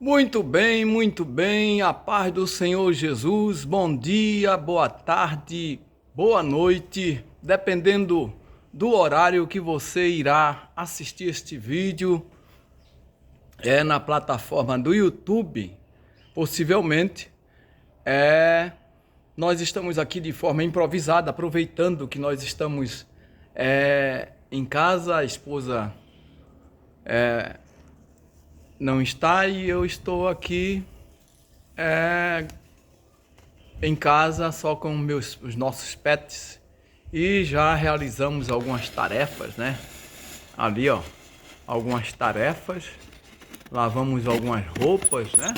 Muito bem, a paz do Senhor Jesus, bom dia, boa tarde, boa noite, dependendo do horário que você irá assistir este vídeo, na plataforma do YouTube, possivelmente, nós estamos aqui de forma improvisada, aproveitando que nós estamos em casa, a esposa não está e eu estou aqui em casa só com os nossos pets e já realizamos algumas tarefas, né? Ali, ó, algumas tarefas, lavamos algumas roupas, né?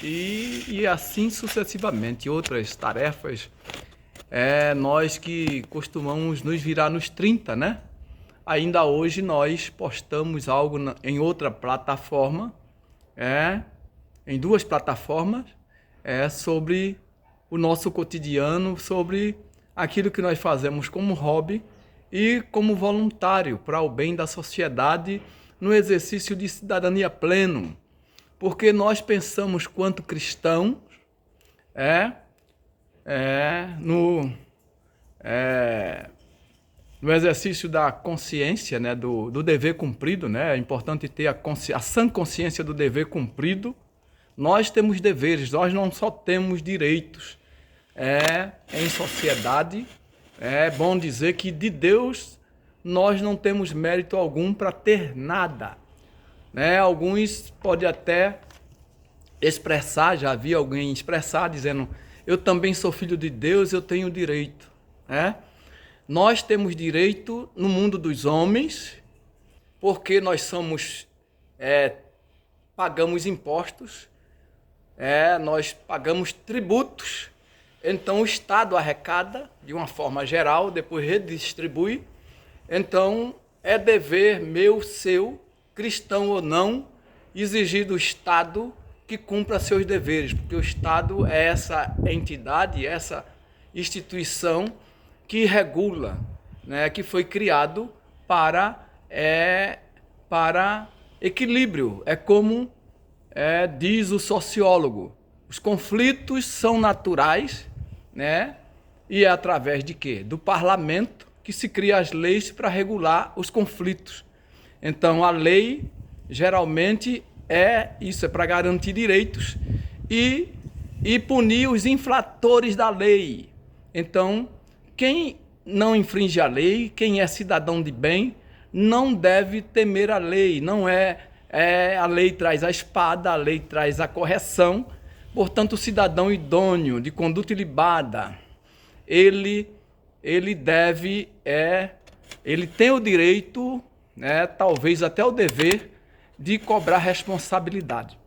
E assim sucessivamente, outras tarefas, nós que costumamos nos virar nos 30, né? Ainda hoje nós postamos algo em outra plataforma, em duas plataformas, sobre o nosso cotidiano, sobre aquilo que nós fazemos como hobby e como voluntário para o bem da sociedade no exercício de cidadania pleno. Porque nós pensamos quanto cristãos no exercício da consciência, né, do dever cumprido, né? É importante ter a sã consciência do dever cumprido. Nós temos deveres, nós não só temos direitos. Em sociedade, é bom dizer que de Deus nós não temos mérito algum para ter nada, né? Alguns podem até expressar, já vi alguém expressar dizendo: eu também sou filho de Deus, eu tenho direito, né? Nós temos direito no mundo dos homens, porque nós somos, pagamos impostos, nós pagamos tributos, então o Estado arrecada de uma forma geral, depois redistribui, então é dever meu, seu, cristão ou não, exigir do Estado que cumpra seus deveres, porque o Estado é essa entidade, essa instituição que regula, né, que foi criado para equilíbrio. É como diz o sociólogo, os conflitos são naturais, né, e é através de quê? Do parlamento que se cria as leis para regular os conflitos. Então a lei geralmente isso, é para garantir direitos e punir os infratores da lei. Então quem não infringe a lei, quem é cidadão de bem, não deve temer a lei. Não a lei traz a espada, a lei traz a correção. Portanto, o cidadão idôneo, de conduta ilibada, ele tem o direito, né, talvez até o dever, de cobrar responsabilidade.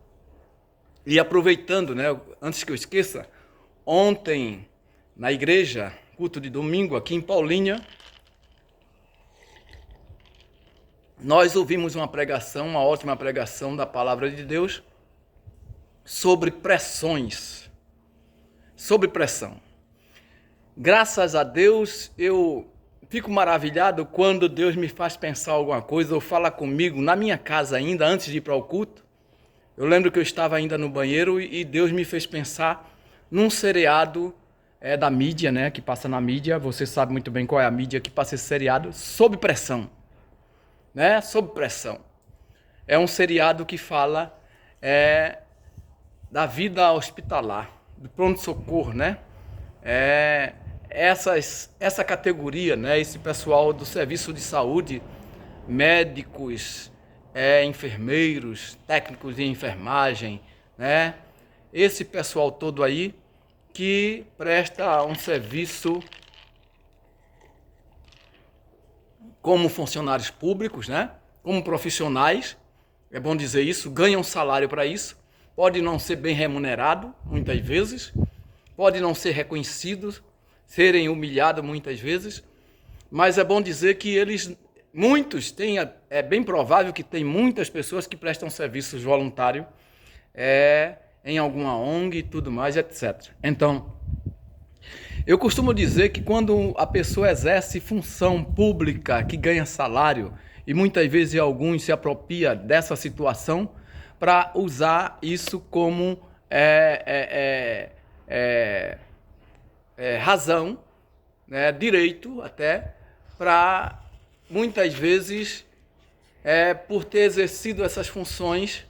E aproveitando, né, antes que eu esqueça, ontem na igreja, culto de domingo aqui em Paulínia, nós ouvimos uma ótima pregação da palavra de Deus sobre pressões, sobre pressão. Graças a Deus, eu fico maravilhado quando Deus me faz pensar alguma coisa ou fala comigo na minha casa ainda, antes de ir para o culto. Eu lembro que eu estava ainda no banheiro e Deus me fez pensar num seriado da mídia, né, que passa na mídia. Você sabe muito bem qual é a mídia que passa esse seriado, Sob Pressão, né? Sob Pressão. É um seriado que fala da vida hospitalar, do pronto-socorro, né? Essa categoria, né, esse pessoal do serviço de saúde, médicos, enfermeiros, técnicos de enfermagem, né? Esse pessoal todo aí que presta um serviço como funcionários públicos, né? Como profissionais, é bom dizer isso, ganham salário para isso, pode não ser bem remunerado, muitas vezes, pode não ser reconhecido, serem humilhados muitas vezes, mas é bom dizer que muitos têm, é bem provável que tem muitas pessoas que prestam serviços voluntários, em alguma ONG e tudo mais, etc. Então, eu costumo dizer que quando a pessoa exerce função pública que ganha salário, e muitas vezes alguns se apropria dessa situação, para usar isso como razão, né, direito até, para muitas vezes, por ter exercido essas funções,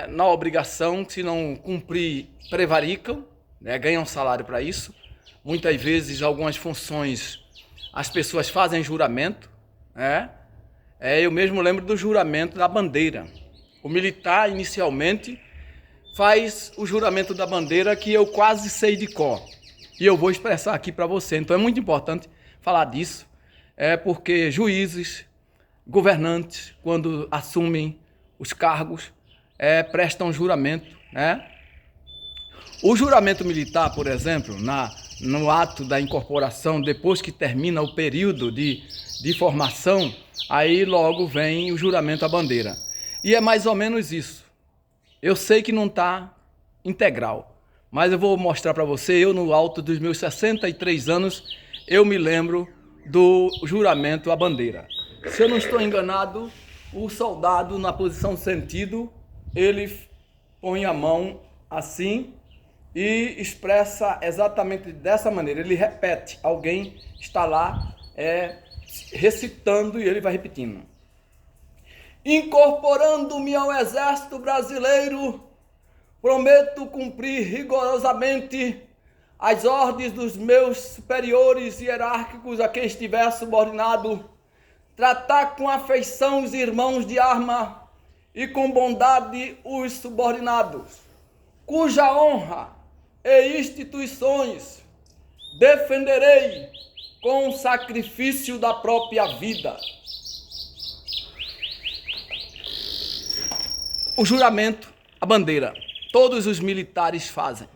na obrigação, se não cumprir, prevaricam, né, ganham salário para isso. Muitas vezes, algumas funções, as pessoas fazem juramento, né? Eu mesmo lembro do juramento da bandeira. O militar, inicialmente, faz o juramento da bandeira, que eu quase sei de cor. E eu vou expressar aqui para você. Então é muito importante falar disso, porque juízes, governantes, quando assumem os cargos, prestam juramento, né? O juramento militar, por exemplo, no ato da incorporação, depois que termina o período de formação, aí logo vem o juramento à bandeira. E é mais ou menos isso. Eu sei que não está integral, mas eu vou mostrar para você. Eu, no alto dos meus 63 anos, eu me lembro do juramento à bandeira. Se eu não estou enganado, o soldado, na posição sentido, ele põe a mão assim e expressa exatamente dessa maneira. Ele repete, alguém está lá recitando e ele vai repetindo. Incorporando-me ao Exército Brasileiro, prometo cumprir rigorosamente as ordens dos meus superiores hierárquicos a quem estiver subordinado, tratar com afeição os irmãos de arma e com bondade os subordinados, cuja honra e instituições defenderei com o sacrifício da própria vida. O juramento, a bandeira, todos os militares fazem.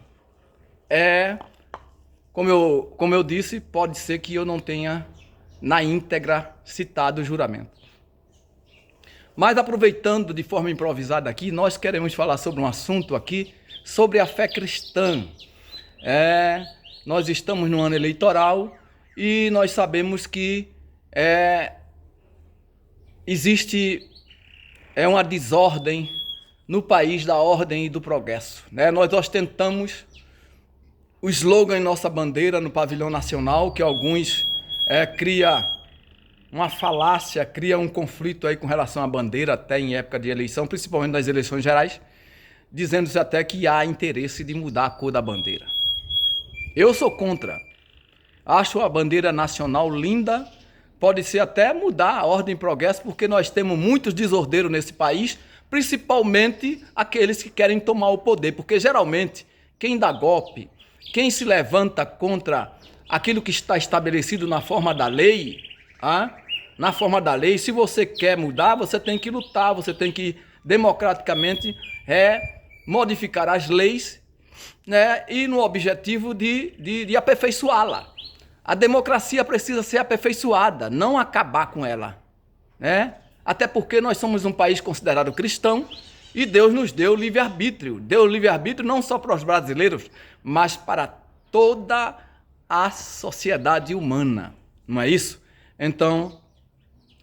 Como eu disse, pode ser que eu não tenha na íntegra citado o juramento. Mas aproveitando de forma improvisada aqui, nós queremos falar sobre um assunto aqui, sobre a fé cristã. Nós estamos no ano eleitoral e nós sabemos que existe uma desordem no país da ordem e do progresso, né? Nós ostentamos o slogan em nossa bandeira no pavilhão nacional, que alguns cria uma falácia, cria um conflito aí com relação à bandeira, até em época de eleição, principalmente nas eleições gerais, dizendo-se até que há interesse de mudar a cor da bandeira. Eu sou contra. Acho a bandeira nacional linda, pode ser até mudar a ordem e progresso, porque nós temos muitos desordeiros nesse país, principalmente aqueles que querem tomar o poder, porque geralmente quem dá golpe, quem se levanta contra aquilo que está estabelecido na forma da lei, se você quer mudar, você tem que lutar, você tem que democraticamente modificar as leis, né, e no objetivo de aperfeiçoá-la. A democracia precisa ser aperfeiçoada, não acabar com ela, né? Até porque nós somos um país considerado cristão e Deus nos deu livre-arbítrio. Deu livre-arbítrio não só para os brasileiros, mas para toda a sociedade humana, não é isso? Então,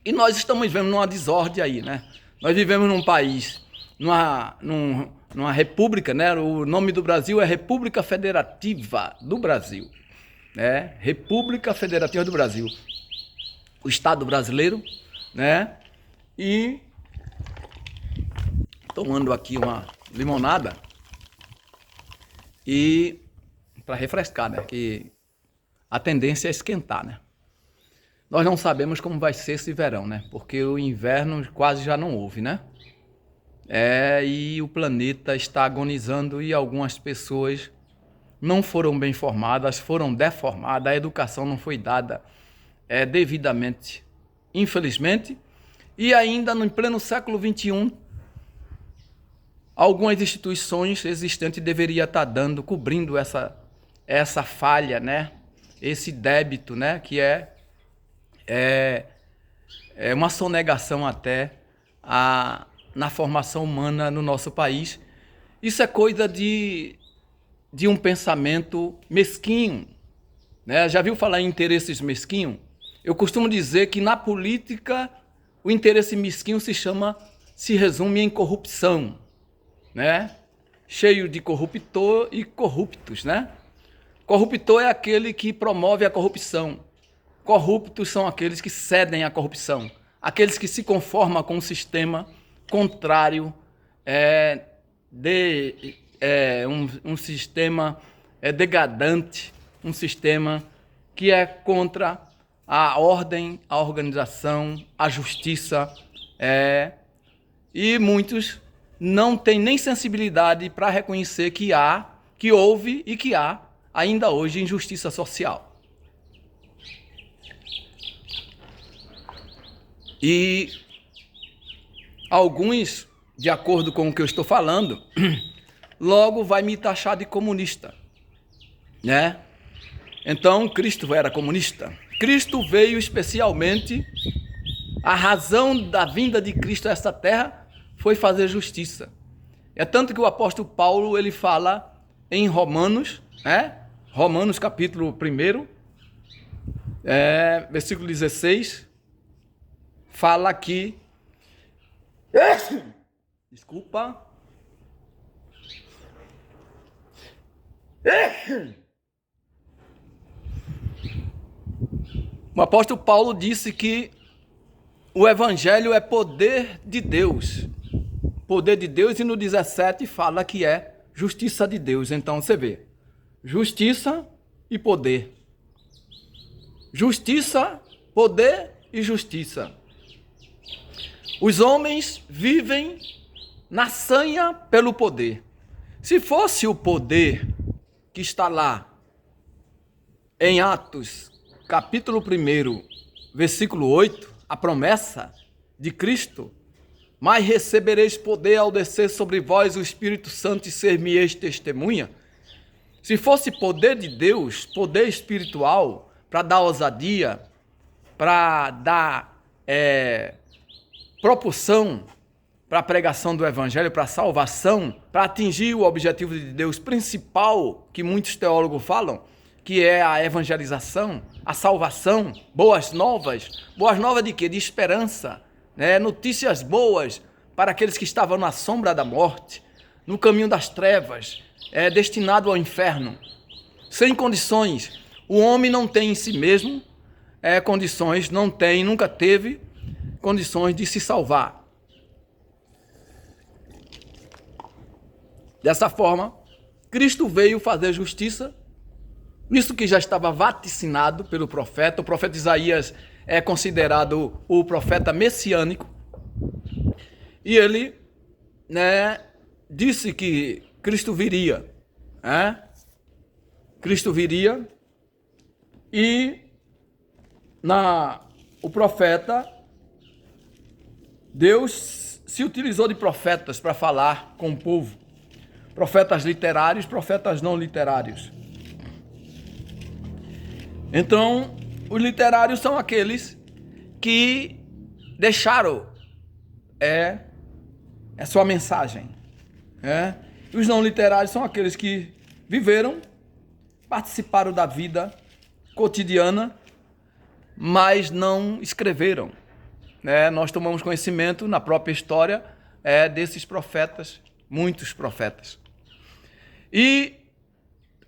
e nós estamos vivendo numa desordem aí, né? Nós vivemos num país, numa república, né? O nome do Brasil é República Federativa do Brasil, né? República Federativa do Brasil. O Estado brasileiro, né? E tomando aqui uma limonada e para refrescar, né? Que a tendência é esquentar, né? Nós não sabemos como vai ser esse verão, né? Porque o inverno quase já não houve, né? E o planeta está agonizando e algumas pessoas não foram bem formadas, foram deformadas, a educação não foi dada devidamente, infelizmente. E ainda no pleno século XXI, algumas instituições existentes deveriam estar cobrindo essa falha, né? Esse débito, né? Que é uma sonegação até na formação humana no nosso país. Isso é coisa de um pensamento mesquinho, né? Já viu falar em interesses mesquinhos? Eu costumo dizer que na política o interesse mesquinho se chama se resume em corrupção, né? Cheio de corruptor e corruptos, né? Corruptor é aquele que promove a corrupção. Corruptos são aqueles que cedem à corrupção, aqueles que se conformam com um sistema contrário, um sistema degradante, um sistema que é contra a ordem, a organização, a justiça, e muitos não têm nem sensibilidade para reconhecer que houve e que há ainda hoje injustiça social. E alguns, de acordo com o que eu estou falando, logo vai me taxar de comunista, né? Então, Cristo era comunista. Cristo veio especialmente, a razão da vinda de Cristo a essa terra foi fazer justiça. É tanto que o apóstolo Paulo, ele fala em Romanos, Romanos capítulo 1, versículo 16, fala que... Desculpa. O apóstolo Paulo disse que o evangelho é poder de Deus. Poder de Deus, e no 17 fala que é justiça de Deus. Então você vê, justiça e poder. Justiça, poder e justiça. Os homens vivem na sanha pelo poder. Se fosse o poder que está lá em Atos, capítulo 1, versículo 8, a promessa de Cristo: mas recebereis poder ao descer sobre vós o Espírito Santo e ser-me-eis testemunha. Se fosse poder de Deus, poder espiritual, para dar ousadia, para dar propulsão para a pregação do Evangelho, para a salvação, para atingir o objetivo de Deus principal, que muitos teólogos falam, que é a evangelização, a salvação, boas novas de quê? De esperança, né? Notícias boas para aqueles que estavam na sombra da morte, no caminho das trevas, destinado ao inferno, sem condições. O homem não tem em si mesmo condições, não tem, nunca teve condições de se salvar. Dessa forma, Cristo veio fazer justiça, isso que já estava vaticinado pelo profeta. O profeta Isaías é considerado o profeta messiânico, e ele, disse que Cristo viria, Cristo viria, e o profeta, Deus se utilizou de profetas para falar com o povo. Profetas literários, profetas não literários. Então, os literários são aqueles que deixaram a sua mensagem. E os não literários são aqueles que viveram, participaram da vida cotidiana, mas não escreveram. Nós tomamos conhecimento na própria história desses profetas, muitos profetas. E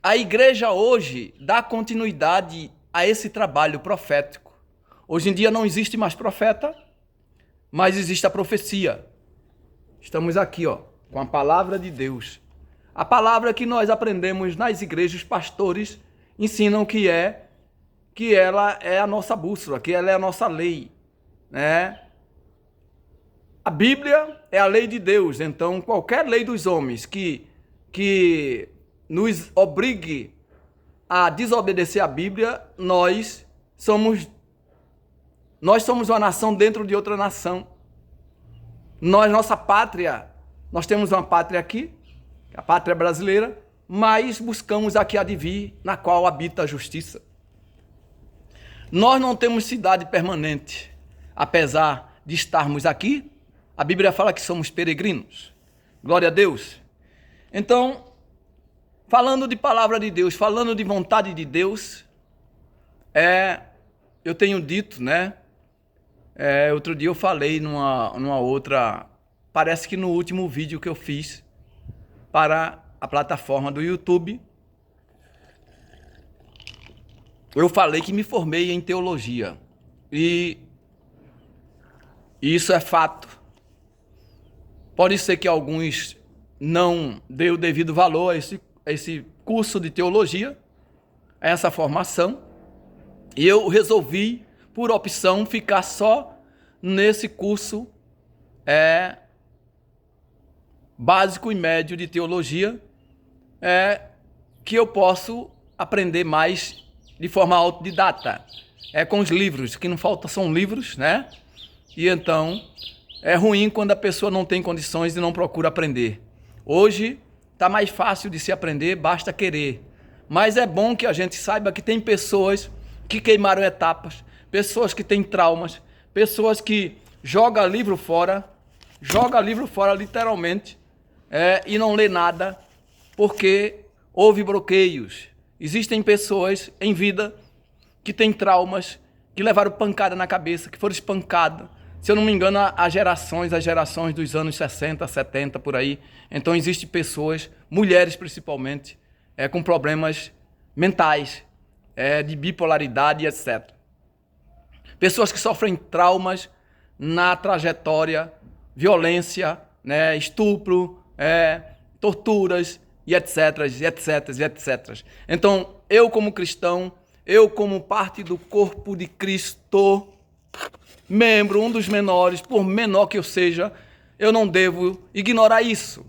a igreja hoje dá continuidade a esse trabalho profético. Hoje em dia não existe mais profeta, mas existe a profecia. Estamos aqui, com a palavra de Deus. A palavra que nós aprendemos nas igrejas, os pastores ensinam que ela é a nossa bússola, que ela é a nossa lei, A Bíblia é a lei de Deus, então qualquer lei dos homens que nos obrigue a desobedecer a Bíblia, nós somos uma nação dentro de outra nação. Nossa pátria, nós temos uma pátria aqui, a pátria brasileira, mas buscamos aqui a de vir, na qual habita a justiça. Nós não temos cidade permanente, apesar de estarmos aqui. A Bíblia fala que somos peregrinos. Glória a Deus. Então, falando de palavra de Deus, falando de vontade de Deus, eu tenho dito, outro dia eu falei numa outra parece que no último vídeo que eu fiz para a plataforma do YouTube, eu falei que me formei em teologia. E isso é fato. Pode ser que alguns não dêem o devido valor a esse curso de teologia, a essa formação. E eu resolvi, por opção, ficar só nesse curso básico e médio de teologia, que eu posso aprender mais de forma autodidata. Com os livros, que não falta são livros, né? E então é ruim quando a pessoa não tem condições e não procura aprender. Hoje está mais fácil de se aprender, basta querer. Mas é bom que a gente saiba que tem pessoas que queimaram etapas, pessoas que têm traumas, pessoas que jogam livro fora literalmente, e não lê nada, porque houve bloqueios. Existem pessoas em vida que têm traumas, que levaram pancada na cabeça, que foram espancadas. Se eu não me engano, as gerações dos anos 60, 70, por aí. Então, existem pessoas, mulheres principalmente, com problemas mentais, de bipolaridade, etc. Pessoas que sofrem traumas na trajetória, violência, né, estupro, torturas, e etc, e etc, e etc. Então, eu como cristão, eu como parte do corpo de Cristo, membro, um dos menores, por menor que eu seja, eu não devo ignorar isso.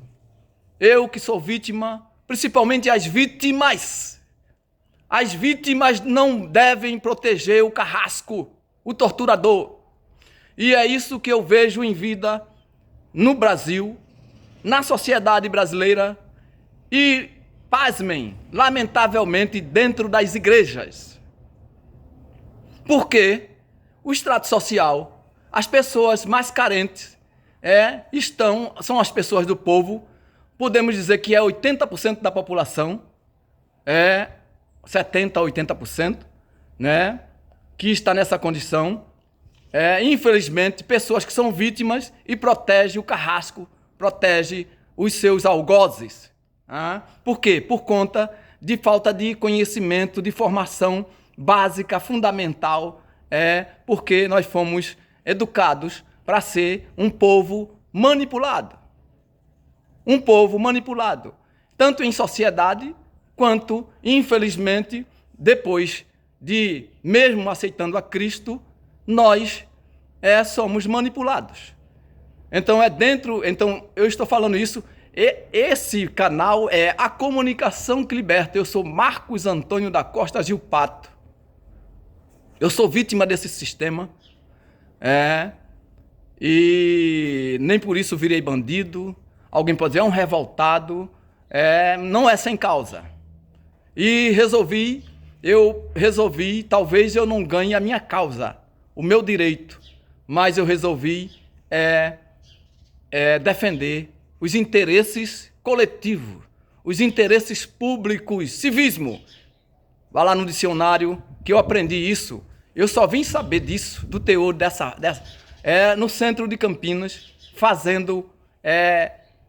Eu que sou vítima, principalmente as vítimas não devem proteger o carrasco, o torturador. E é isso que eu vejo em vida no Brasil, na sociedade brasileira e, pasmem, lamentavelmente dentro das igrejas. Porque o extrato social, as pessoas mais carentes, são as pessoas do povo, podemos dizer que é 80% da população, 70% a 80%, né, que está nessa condição. Infelizmente, pessoas que são vítimas e protegem o carrasco, protegem os seus algozes. Por quê? Por conta de falta de conhecimento, de formação básica, fundamental, porque nós fomos educados para ser um povo manipulado. Um povo manipulado, tanto em sociedade, quanto, infelizmente, depois de, mesmo aceitando a Cristo, nós somos manipulados. Então, eu estou falando isso. Esse canal é A Comunicação que Liberta. Eu sou Marcos Antônio da Costa Gilpato. Eu sou vítima desse sistema. E nem por isso virei bandido. Alguém pode dizer, um revoltado. Não é sem causa. E eu resolvi, talvez eu não ganhe a minha causa, o meu direito, mas eu resolvi defender os interesses coletivos, os interesses públicos, civismo. Vá lá no dicionário que eu aprendi isso. Eu só vim saber disso, do teor no centro de Campinas, fazendo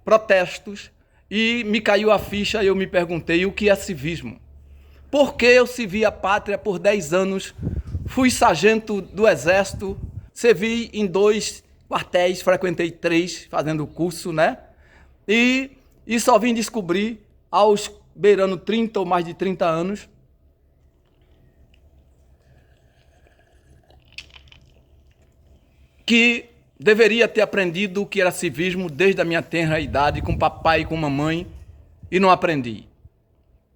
protestos, e me caiu a ficha e eu me perguntei o que é civismo. Por que eu servi a pátria por 10 anos, fui sargento do Exército, servi em 2 quartéis, frequentei 3, fazendo o curso, né? E só vim descobrir, aos beirando 30 ou mais de 30 anos, que deveria ter aprendido o que era civismo desde a minha tenra idade, com papai e com mamãe, e não aprendi.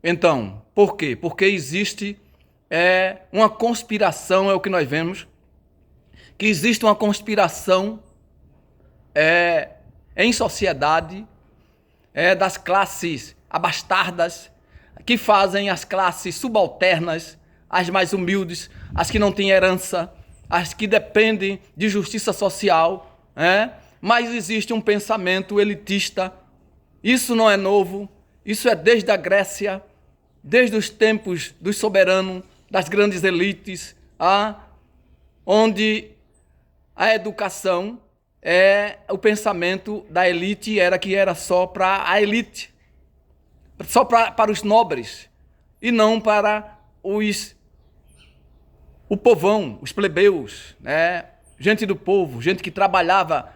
Então, por quê? Porque existe uma conspiração, é o que nós vemos, que existe uma conspiração em sociedade, das classes abastardas, que fazem as classes subalternas, as mais humildes, as que não têm herança, as que dependem de justiça social, mas existe um pensamento elitista. Isso não é novo, isso é desde a Grécia, desde os tempos dos soberanos, das grandes elites, onde a educação o pensamento da elite era que era só para a elite, só para os nobres, e não para o povão, os plebeus, né? Gente do povo, gente que trabalhava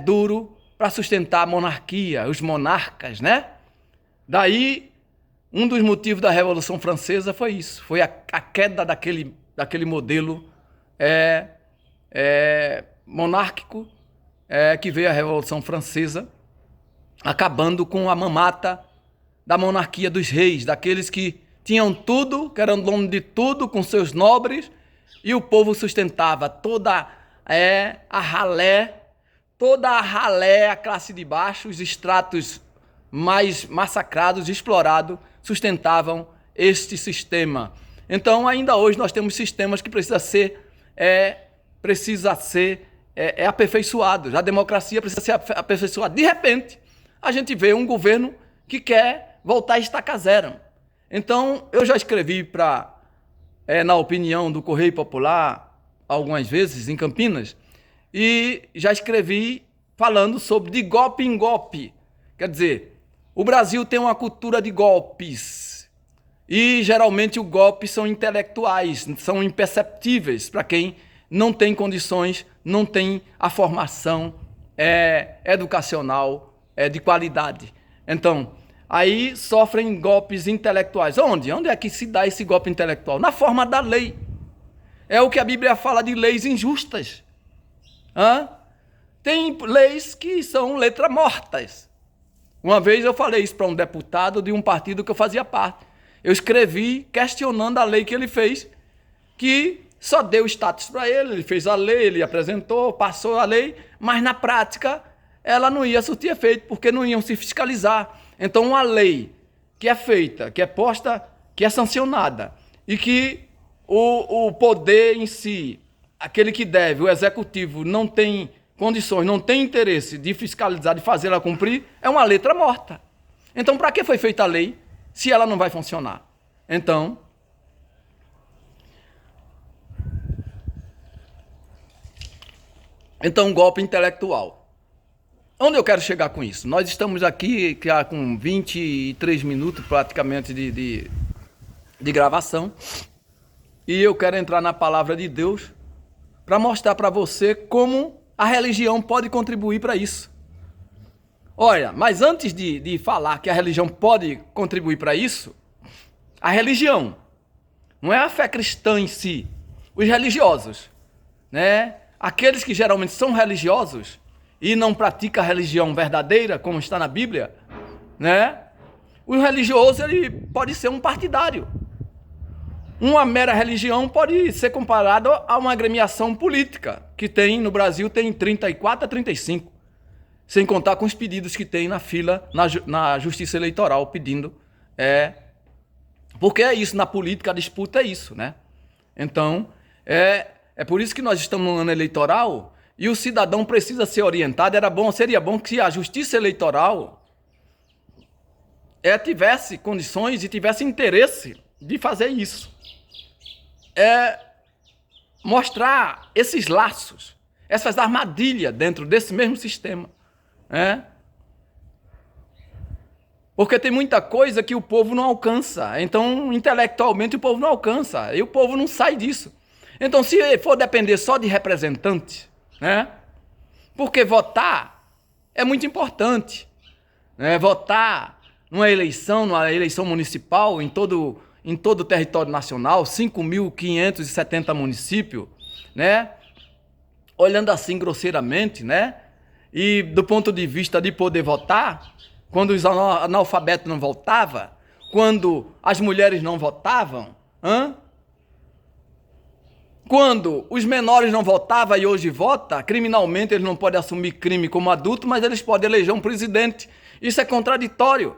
duro para sustentar a monarquia, os monarcas, né? Daí, um dos motivos da Revolução Francesa foi isso, foi a queda daquele modelo monárquico que veio a Revolução Francesa, acabando com a mamata da monarquia dos reis, daqueles que tinham tudo, que eram dono de tudo, com seus nobres, e o povo sustentava toda a ralé, a classe de baixo, os estratos mais massacrados, explorados, sustentavam este sistema. Então, ainda hoje nós temos sistemas que precisam ser aperfeiçoados. A democracia precisa ser aperfeiçoada. De repente, a gente vê um governo que quer voltar a estaca zero. Então, eu já escrevi na opinião do Correio Popular, algumas vezes, em Campinas, e já escrevi falando sobre de golpe em golpe. Quer dizer, o Brasil tem uma cultura de golpes, e geralmente os golpes são intelectuais, são imperceptíveis para quem não tem condições, não tem a formação educacional de qualidade. Então, aí sofrem golpes intelectuais. Onde? Onde é que se dá esse golpe intelectual? Na forma da lei. É o que a Bíblia fala de leis injustas. Tem leis que são letras mortas. Uma vez eu falei isso para um deputado de um partido que eu fazia parte. Eu escrevi questionando a lei que ele fez, que só deu status para ele fez a lei, ele apresentou, passou a lei, mas na prática ela não ia surtir efeito, porque não iam se fiscalizar. Então, uma lei que é feita, que é posta, que é sancionada, e que o poder em si, aquele que deve, o executivo, não tem condições, não tem interesse de fiscalizar, de fazer ela cumprir, é uma letra morta. Então, para que foi feita a lei se ela não vai funcionar? Então, golpe intelectual. Onde eu quero chegar com isso? Nós estamos aqui com 23 minutos praticamente de gravação, e eu quero entrar na palavra de Deus para mostrar para você como a religião pode contribuir para isso. Olha, mas antes de falar que a religião pode contribuir para isso, a religião, não é a fé cristã em si, os religiosos, né? Aqueles que geralmente são religiosos e não praticam a religião verdadeira, como está na Bíblia, né? O religioso, ele pode ser um partidário. Uma mera religião pode ser comparada a uma agremiação política, que tem no Brasil, tem 34 a 35, sem contar com os pedidos que tem na fila, na Justiça Eleitoral, pedindo. Porque é isso, na política a disputa é isso, né? Então, é por isso que nós estamos no ano eleitoral e o cidadão precisa ser orientado. Seria bom que a Justiça Eleitoral tivesse condições e tivesse interesse de fazer isso. Mostrar esses laços, essas armadilhas dentro desse mesmo sistema. Porque tem muita coisa que o povo não alcança. Então, intelectualmente, o povo não alcança. E o povo não sai disso. Então, se for depender só de representante, né? Porque votar é muito importante. Né? Votar numa eleição municipal em todo o território nacional, 5.570 municípios, né? Olhando assim grosseiramente, né? E do ponto de vista de poder votar, quando os analfabetos não votavam, quando as mulheres não votavam, quando os menores não votavam e hoje vota, criminalmente eles não podem assumir crime como adulto, mas eles podem eleger um presidente. Isso é contraditório.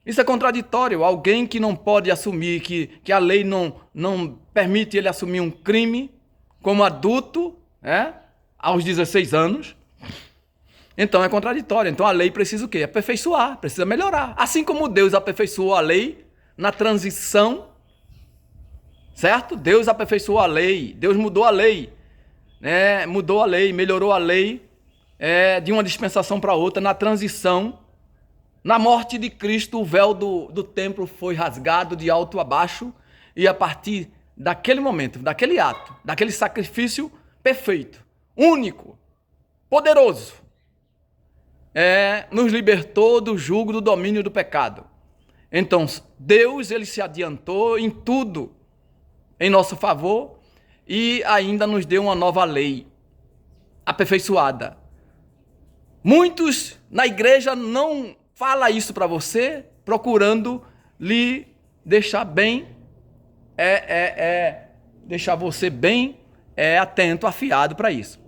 Isso é contraditório. Alguém que não pode assumir, que a lei não permite ele assumir um crime como adulto, aos 16 anos, então é contraditório. Então a lei precisa o quê? Aperfeiçoar, precisa melhorar. Assim como Deus aperfeiçoou a lei na transição, certo? Deus aperfeiçoou a lei, Deus mudou a lei, né? Mudou a lei, melhorou a lei de uma dispensação para outra, na transição. Na morte de Cristo, o véu do templo foi rasgado de alto a baixo, e a partir daquele momento, daquele ato, daquele sacrifício perfeito, único, poderoso, nos libertou do jugo do domínio do pecado. Então, Deus, ele se adiantou em tudo em nosso favor e ainda nos deu uma nova lei aperfeiçoada. Muitos na igreja não falam isso para você, procurando lhe deixar bem, deixar você bem atento, afiado para isso.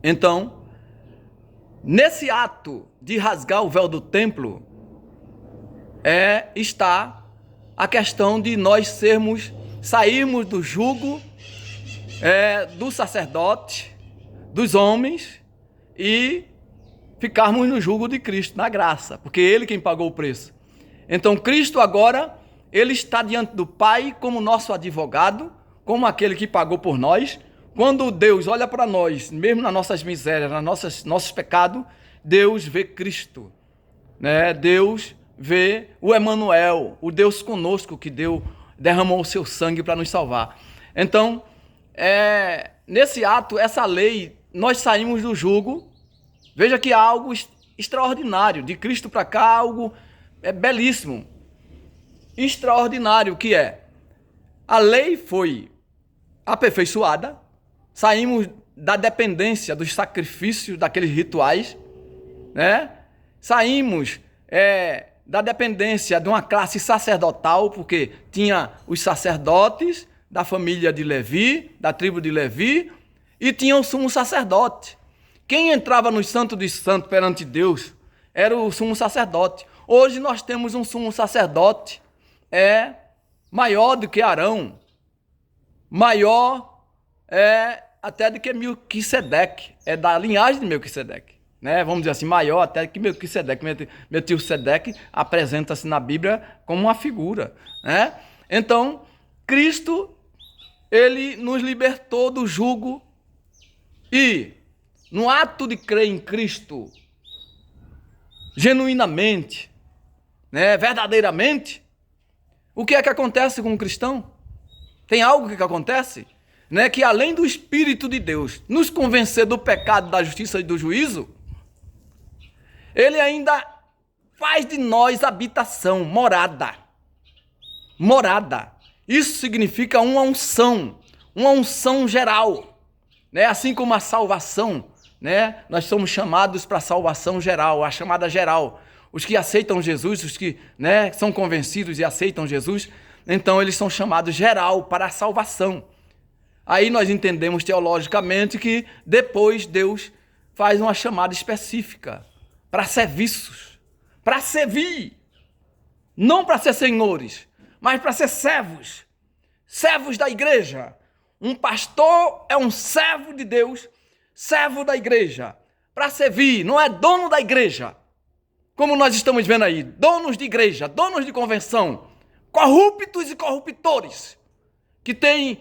Então, nesse ato de rasgar o véu do templo, está a questão de nós sairmos do jugo do sacerdote, dos homens, e ficarmos no jugo de Cristo, na graça, porque Ele quem pagou o preço. Então Cristo agora, Ele está diante do Pai como nosso advogado, como aquele que pagou por nós. Quando Deus olha para nós, mesmo nas nossas misérias, nossos pecados, Deus vê Cristo, né? Deus vê o Emanuel, o Deus conosco, que derramou o seu sangue para nos salvar. Então, nesse ato, essa lei, nós saímos do jugo. Veja que há algo extraordinário, de Cristo para cá, algo belíssimo, extraordinário, que a lei foi aperfeiçoada, saímos da dependência dos sacrifícios, daqueles rituais, né? Saímos da dependência de uma classe sacerdotal, porque tinha os sacerdotes da família de Levi, da tribo de Levi, e tinha o sumo sacerdote. Quem entrava no Santo dos Santos perante Deus era o sumo sacerdote. Hoje nós temos um sumo sacerdote maior do que Arão, maior até do que Melquisedeque, da linhagem de Melquisedeque, né? Vamos dizer assim, maior até que Melquisedeque. Melquisedeque apresenta-se na Bíblia como uma figura, né? Então, Cristo, ele nos libertou do jugo, e no ato de crer em Cristo, genuinamente, né, verdadeiramente, o que é que acontece com o cristão? Tem algo que acontece, né, que além do Espírito de Deus nos convencer do pecado, da justiça e do juízo, ele ainda faz de nós habitação, morada. Morada. Isso significa uma unção geral, né? Assim como a salvação, né? Nós somos chamados para a salvação geral, a chamada geral. Os que aceitam Jesus, os que, né, são convencidos e aceitam Jesus, então eles são chamados geral para a salvação. Aí nós entendemos teologicamente que depois Deus faz uma chamada específica para serviços, para servir, não para ser senhores, mas para ser servos, servos da igreja. Um pastor é um servo de Deus, servo da igreja, para servir, não é dono da igreja, como nós estamos vendo aí, donos de igreja, donos de convenção, corruptos e corruptores, que têm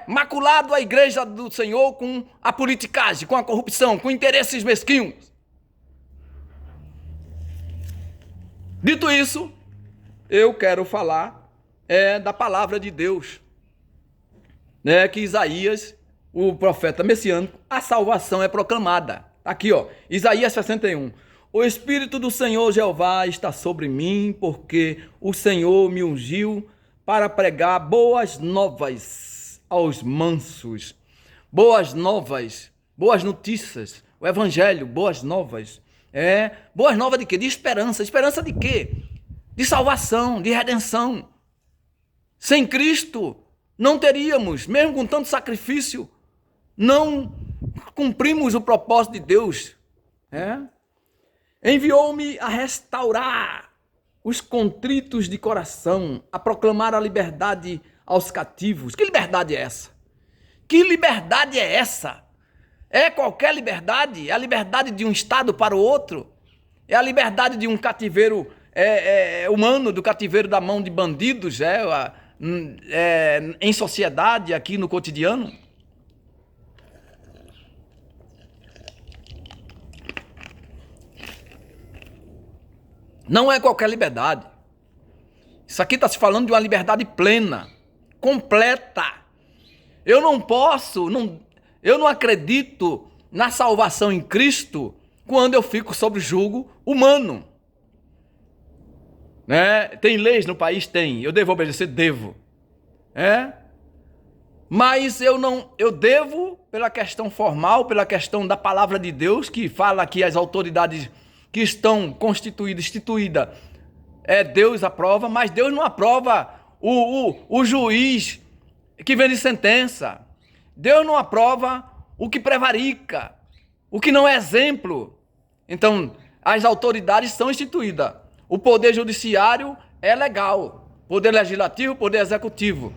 maculado a igreja do Senhor com a politicagem, com a corrupção, com interesses mesquinhos. Dito isso, eu quero falar da palavra de Deus, né, que Isaías, o profeta messiânico, a salvação é proclamada. Aqui, ó, Isaías 61. O Espírito do Senhor Jeová está sobre mim, porque o Senhor me ungiu para pregar boas novas aos mansos. Boas novas, boas notícias, o evangelho, boas novas. Boas novas de quê? De esperança. Esperança de quê? De salvação, de redenção. Sem Cristo, não teríamos, mesmo com tanto sacrifício, não cumprimos o propósito de Deus. Enviou-me a restaurar os contritos de coração, a proclamar a liberdade aos cativos. Que liberdade é essa? Que liberdade é essa? É qualquer liberdade? É a liberdade de um estado para o outro? É a liberdade de um cativeiro humano, do cativeiro da mão de bandidos, em sociedade, aqui no cotidiano? Não é qualquer liberdade. Isso aqui está se falando de uma liberdade plena, completa. Eu não acredito na salvação em Cristo quando eu fico sob jugo humano. Né? Tem leis no país? Tem. Eu devo obedecer? Devo. Mas eu devo pela questão formal, pela questão da palavra de Deus, que fala que as autoridades que estão instituídas, Deus aprova, mas Deus não aprova o juiz que vem de sentença. Deus não aprova o que prevarica, o que não é exemplo. Então, as autoridades são instituídas. O poder judiciário é legal, poder legislativo, poder executivo.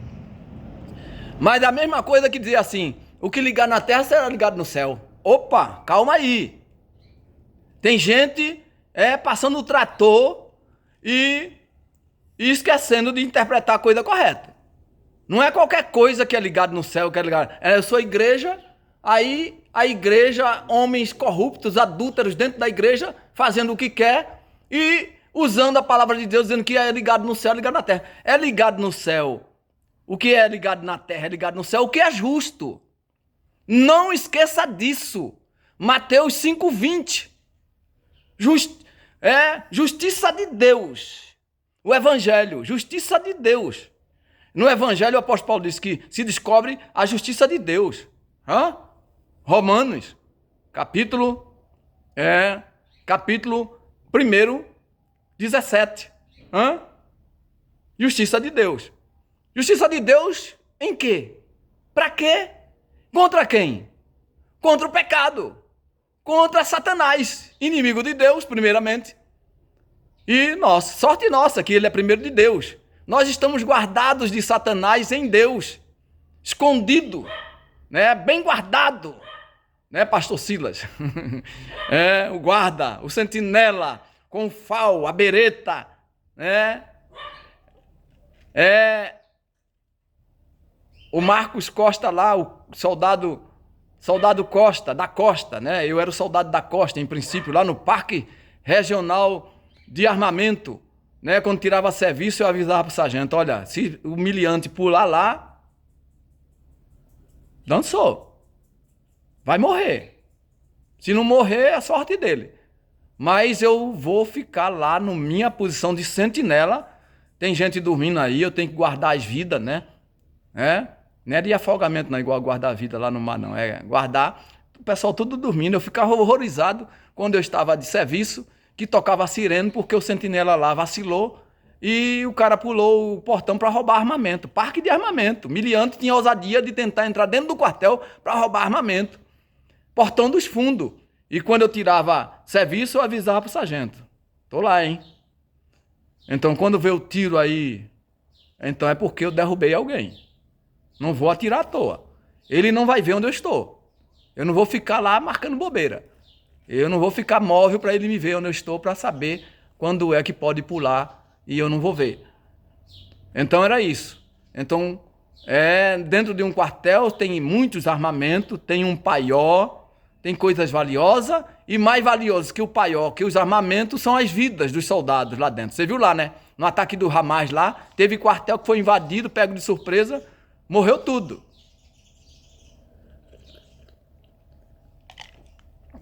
Mas a mesma coisa que dizer assim, o que ligar na terra será ligado no céu. Opa, calma aí. Tem gente passando o trator e esquecendo de interpretar a coisa correta. Não é qualquer coisa que é ligado no céu, que é ligado. Eu sou igreja, aí a igreja, homens corruptos, adúlteros dentro da igreja, fazendo o que quer e usando a palavra de Deus, dizendo que é ligado no céu, é ligado na terra. É ligado no céu. O que é ligado na terra é ligado no céu, o que é justo. Não esqueça disso. Mateus 5:20. Justiça de Deus. O evangelho, justiça de Deus. No evangelho o apóstolo Paulo diz que se descobre a justiça de Deus. Romanos, capítulo 1, 17. Justiça de Deus. Justiça de Deus em quê? Para quê? Contra quem? Contra o pecado. Contra Satanás, inimigo de Deus, primeiramente. E sorte nossa, que ele é primeiro de Deus. Nós estamos guardados de Satanás em Deus. Escondido, bem guardado. Pastor Silas? O guarda, o sentinela, com o fal, a bereta. O Marcos Costa lá, o soldado Costa, da Costa, Eu era o soldado da Costa, em princípio, lá no Parque Regional de Armamento, Quando tirava serviço, eu avisava pro sargento, olha, se o miliante pular lá, dançou. Vai morrer. Se não morrer, é a sorte dele. Mas eu vou ficar lá na minha posição de sentinela. Tem gente dormindo aí, eu tenho que guardar as vidas, Não é de afogamento, não, igual guardar a vida lá no mar, não. É guardar o pessoal tudo dormindo. Eu ficava horrorizado quando eu estava de serviço, que tocava a sirene, porque o sentinela lá vacilou e o cara pulou o portão para roubar armamento. Parque de armamento. Miliante tinha ousadia de tentar entrar dentro do quartel para roubar armamento. Portão dos fundos. E quando eu tirava serviço, eu avisava pro sargento. Tô lá, hein? Então, quando vê o tiro aí, então é porque eu derrubei alguém. Não vou atirar à toa. Ele não vai ver onde eu estou. Eu não vou ficar lá marcando bobeira. Eu não vou ficar móvel para ele me ver onde eu estou, para saber quando é que pode pular e eu não vou ver. Então era isso. Então, dentro de um quartel tem muitos armamentos, tem um paió, tem coisas valiosas, e mais valiosas que o paió, que os armamentos, são as vidas dos soldados lá dentro. Você viu lá, No ataque do Hamas lá, teve quartel que foi invadido, pego de surpresa, morreu tudo.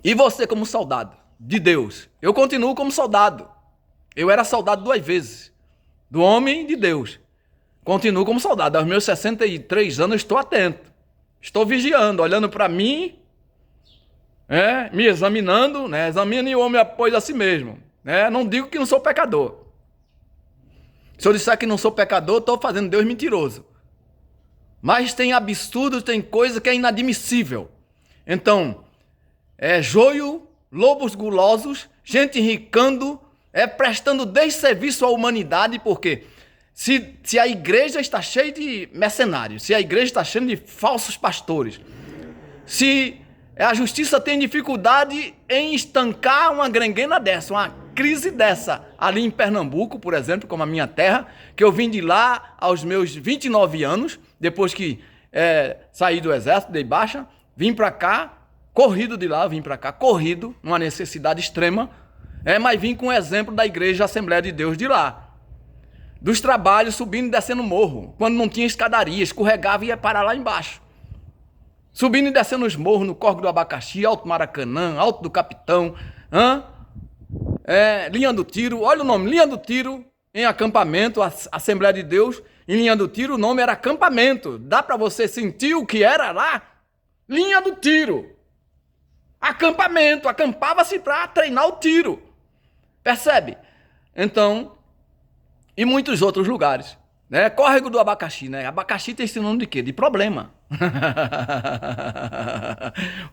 E você como soldado de Deus? Eu continuo como soldado. Eu era soldado 2 vezes. Do homem de Deus. Continuo como soldado. Aos meus 63 anos estou atento. Estou vigiando, olhando para mim, me examinando, Examine o homem após a si mesmo. Não digo que não sou pecador. Se eu disser que não sou pecador, estou fazendo Deus mentiroso. Mas tem absurdos, tem coisa que é inadmissível. Então, joio, lobos gulosos, gente enricando, prestando desserviço à humanidade, porque se a igreja está cheia de mercenários, se a igreja está cheia de falsos pastores, se a justiça tem dificuldade em estancar uma grenguena dessa, uma crise dessa, ali em Pernambuco, por exemplo, como a minha terra, que eu vim de lá aos meus 29 anos, depois que saí do exército, dei baixa, vim para cá, corrido de lá, vim para cá, corrido, numa necessidade extrema, Mas vim com o exemplo da igreja Assembleia de Deus de lá. Dos trabalhos subindo e descendo morro. Quando não tinha escadaria, escorregava e ia parar lá embaixo. Subindo e descendo os morros no Córrego do Abacaxi, Alto Maracanã, Alto do Capitão, Linha do Tiro, olha o nome, Linha do Tiro, em acampamento, Assembleia de Deus, em Linha do Tiro o nome era acampamento. Dá para você sentir o que era lá? Linha do Tiro. Acampamento, acampava-se para treinar o tiro. Percebe? Então, e muitos outros lugares. Né? Córrego do Abacaxi, né? Abacaxi tem esse nome de quê? De problema.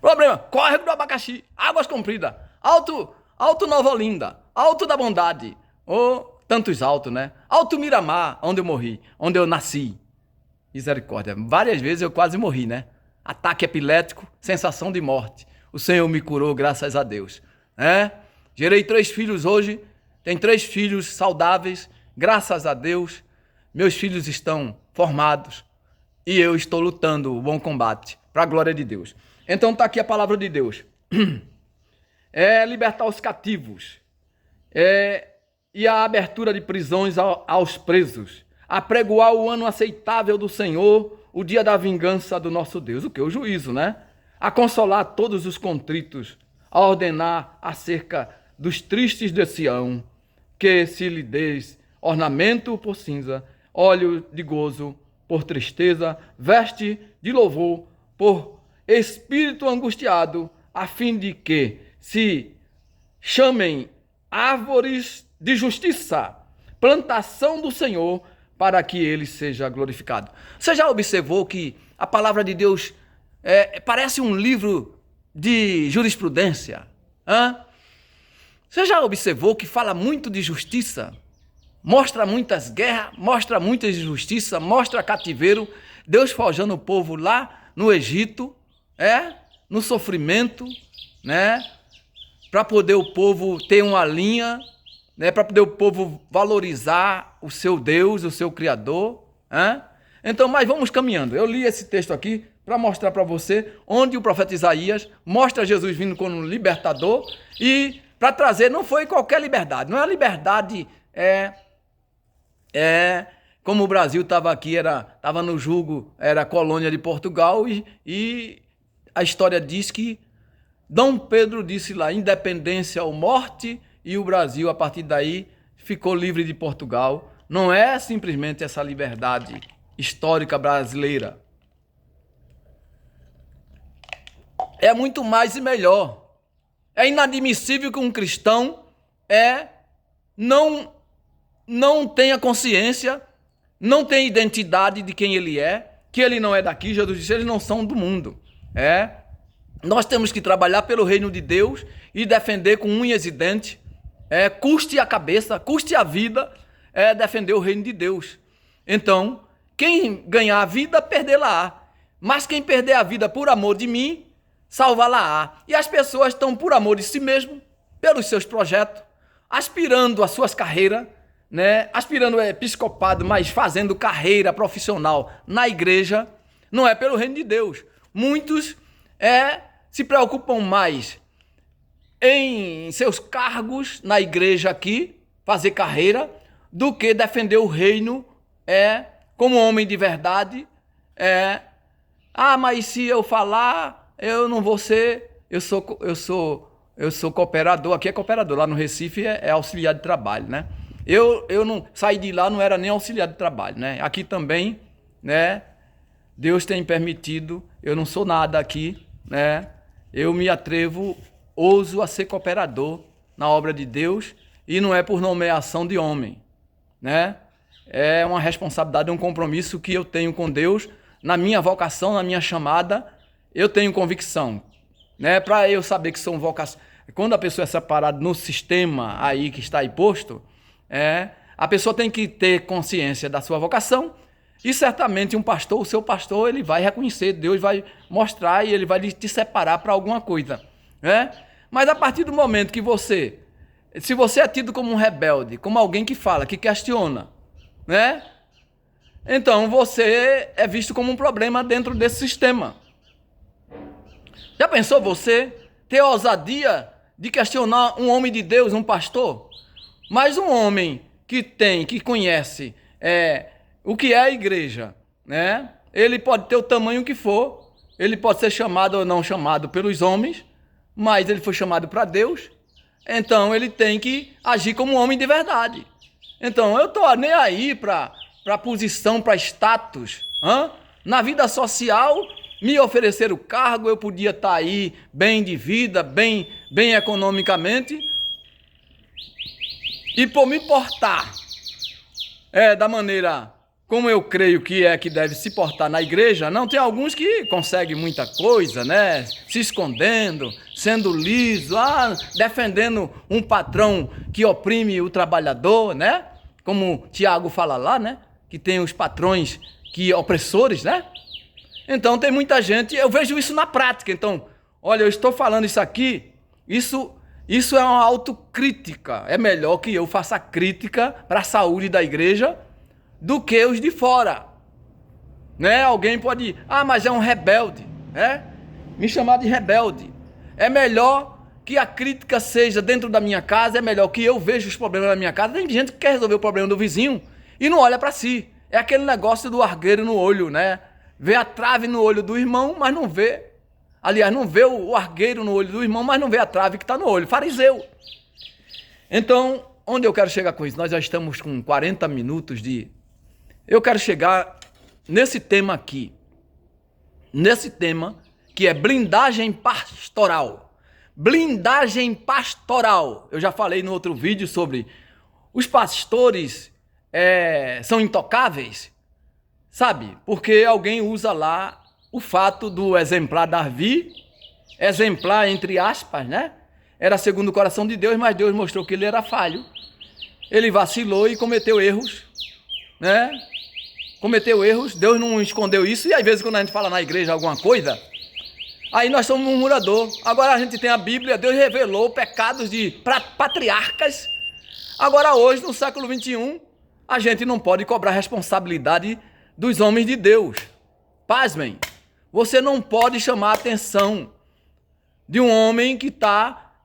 Problema, Córrego do Abacaxi, Águas Compridas, Alto Nova Olinda, Alto da Bondade, ou tantos altos, né? Alto Miramar, onde eu morri, onde eu nasci. Misericórdia, várias vezes eu quase morri, né? Ataque epilético, sensação de morte. O Senhor me curou, graças a Deus. Gerei 3 filhos hoje, tenho 3 filhos saudáveis, graças a Deus. Meus filhos estão formados e eu estou lutando o bom combate, para a glória de Deus. Então está aqui a palavra de Deus. Libertar os cativos, e a abertura de prisões aos presos, apregoar o ano aceitável do Senhor, o dia da vingança do nosso Deus, o que? O juízo, né? A consolar todos os contritos, a ordenar acerca dos tristes de Sião, que se lhe des ornamento por cinza, óleo de gozo por tristeza, veste de louvor por espírito angustiado, a fim de que se chamem árvores de justiça, plantação do Senhor, para que ele seja glorificado. Você já observou que a palavra de Deus parece um livro de jurisprudência? Você já observou que fala muito de justiça? Mostra muitas guerras, mostra muita injustiça, mostra cativeiro, Deus forjando o povo lá no Egito, no sofrimento, né? Para poder o povo ter uma linha, né? Para poder o povo valorizar o seu Deus, o seu Criador. Então, mas vamos caminhando. Eu li esse texto aqui para mostrar para você onde o profeta Isaías mostra Jesus vindo como libertador e para trazer, não foi qualquer liberdade, não é a liberdade, como o Brasil estava aqui, estava no jugo, era colônia de Portugal e a história diz que Dom Pedro disse lá, independência ou morte, e o Brasil, a partir daí, ficou livre de Portugal. Não é simplesmente essa liberdade histórica brasileira. É muito mais e melhor. É inadmissível que um cristão não tenha consciência, não tenha identidade de quem ele é, que ele não é daqui. Jesus disse, eles não são do mundo. Nós temos que trabalhar pelo reino de Deus e defender com unhas e dentes, custe a cabeça, custe a vida, defender o reino de Deus. Então, quem ganhar a vida, perdê-la-á. Mas quem perder a vida por amor de mim, salvá-la-á. E as pessoas estão por amor de si mesmo, pelos seus projetos, aspirando às suas carreiras, né? Aspirando ao episcopado, mas fazendo carreira profissional na igreja, não é pelo reino de Deus. Muitos se preocupam mais em seus cargos na igreja aqui, fazer carreira, do que defender o reino como homem de verdade. Mas se eu falar, eu não vou ser, eu sou cooperador, aqui é cooperador, lá no Recife é auxiliar de trabalho, né? Eu não saí de lá, não era nem auxiliar de trabalho, né? Aqui também, né? Deus tem permitido, eu não sou nada aqui, né? Eu me atrevo, ouso a ser cooperador na obra de Deus, e não é por nomeação de homem, né? É uma responsabilidade, um compromisso que eu tenho com Deus, na minha vocação, na minha chamada, eu tenho convicção, né? Para eu saber que sou um vocação. Quando a pessoa é separada no sistema aí que está aí posto, a pessoa tem que ter consciência da sua vocação, e certamente um pastor, o seu pastor, ele vai reconhecer, Deus vai mostrar e ele vai te separar para alguma coisa, né? Mas a partir do momento que se você é tido como um rebelde, como alguém que fala, que questiona, né? Então você é visto como um problema dentro desse sistema. Já pensou você ter a ousadia de questionar um homem de Deus, um pastor. Mas um homem que conhece o que é a igreja, né? Ele pode ter o tamanho que for, ele pode ser chamado ou não chamado pelos homens, mas ele foi chamado para Deus, então ele tem que agir como um homem de verdade. Então eu estou nem aí para posição, para status. Na vida social, me oferecer o cargo, eu podia estar aí bem de vida, bem economicamente, e por me portar da maneira como eu creio que deve se portar na igreja. Não, tem alguns que conseguem muita coisa, né? Se escondendo, sendo liso, defendendo um patrão que oprime o trabalhador, né? Como Tiago fala lá, né? Que tem os patrões opressores, né? Então tem muita gente, eu vejo isso na prática. Então, olha, eu estou falando isso aqui, isso é uma autocrítica. É melhor que eu faça crítica para a saúde da igreja do que os de fora, né? Alguém pode, mas é um rebelde, me chamar de rebelde. É melhor que a crítica seja dentro da minha casa, é melhor que eu veja os problemas da minha casa. Tem gente que quer resolver o problema do vizinho e não olha para si. É aquele negócio do argueiro no olho, né? Vê a trave no olho do irmão, mas não vê. Aliás, não vê o argueiro no olho do irmão, mas não vê a trave que está no olho. Fariseu. Então, onde eu quero chegar com isso? Nós já estamos com 40 minutos Eu quero chegar nesse tema aqui. Nesse tema que é blindagem pastoral. Blindagem pastoral. Eu já falei no outro vídeo sobre os pastores são intocáveis. Sabe? Porque alguém usa lá o fato do exemplar Davi, exemplar entre aspas, né? Era segundo o coração de Deus, mas Deus mostrou que ele era falho. Ele vacilou e cometeu erros, né? Cometeu erros, Deus não escondeu isso. E às vezes quando a gente fala na igreja alguma coisa, aí nós somos murmurador. Agora a gente tem a Bíblia, Deus revelou pecados de patriarcas. Agora hoje, no século 21, a gente não pode cobrar responsabilidade dos homens de Deus. Pasmem, você não pode chamar a atenção de um homem que está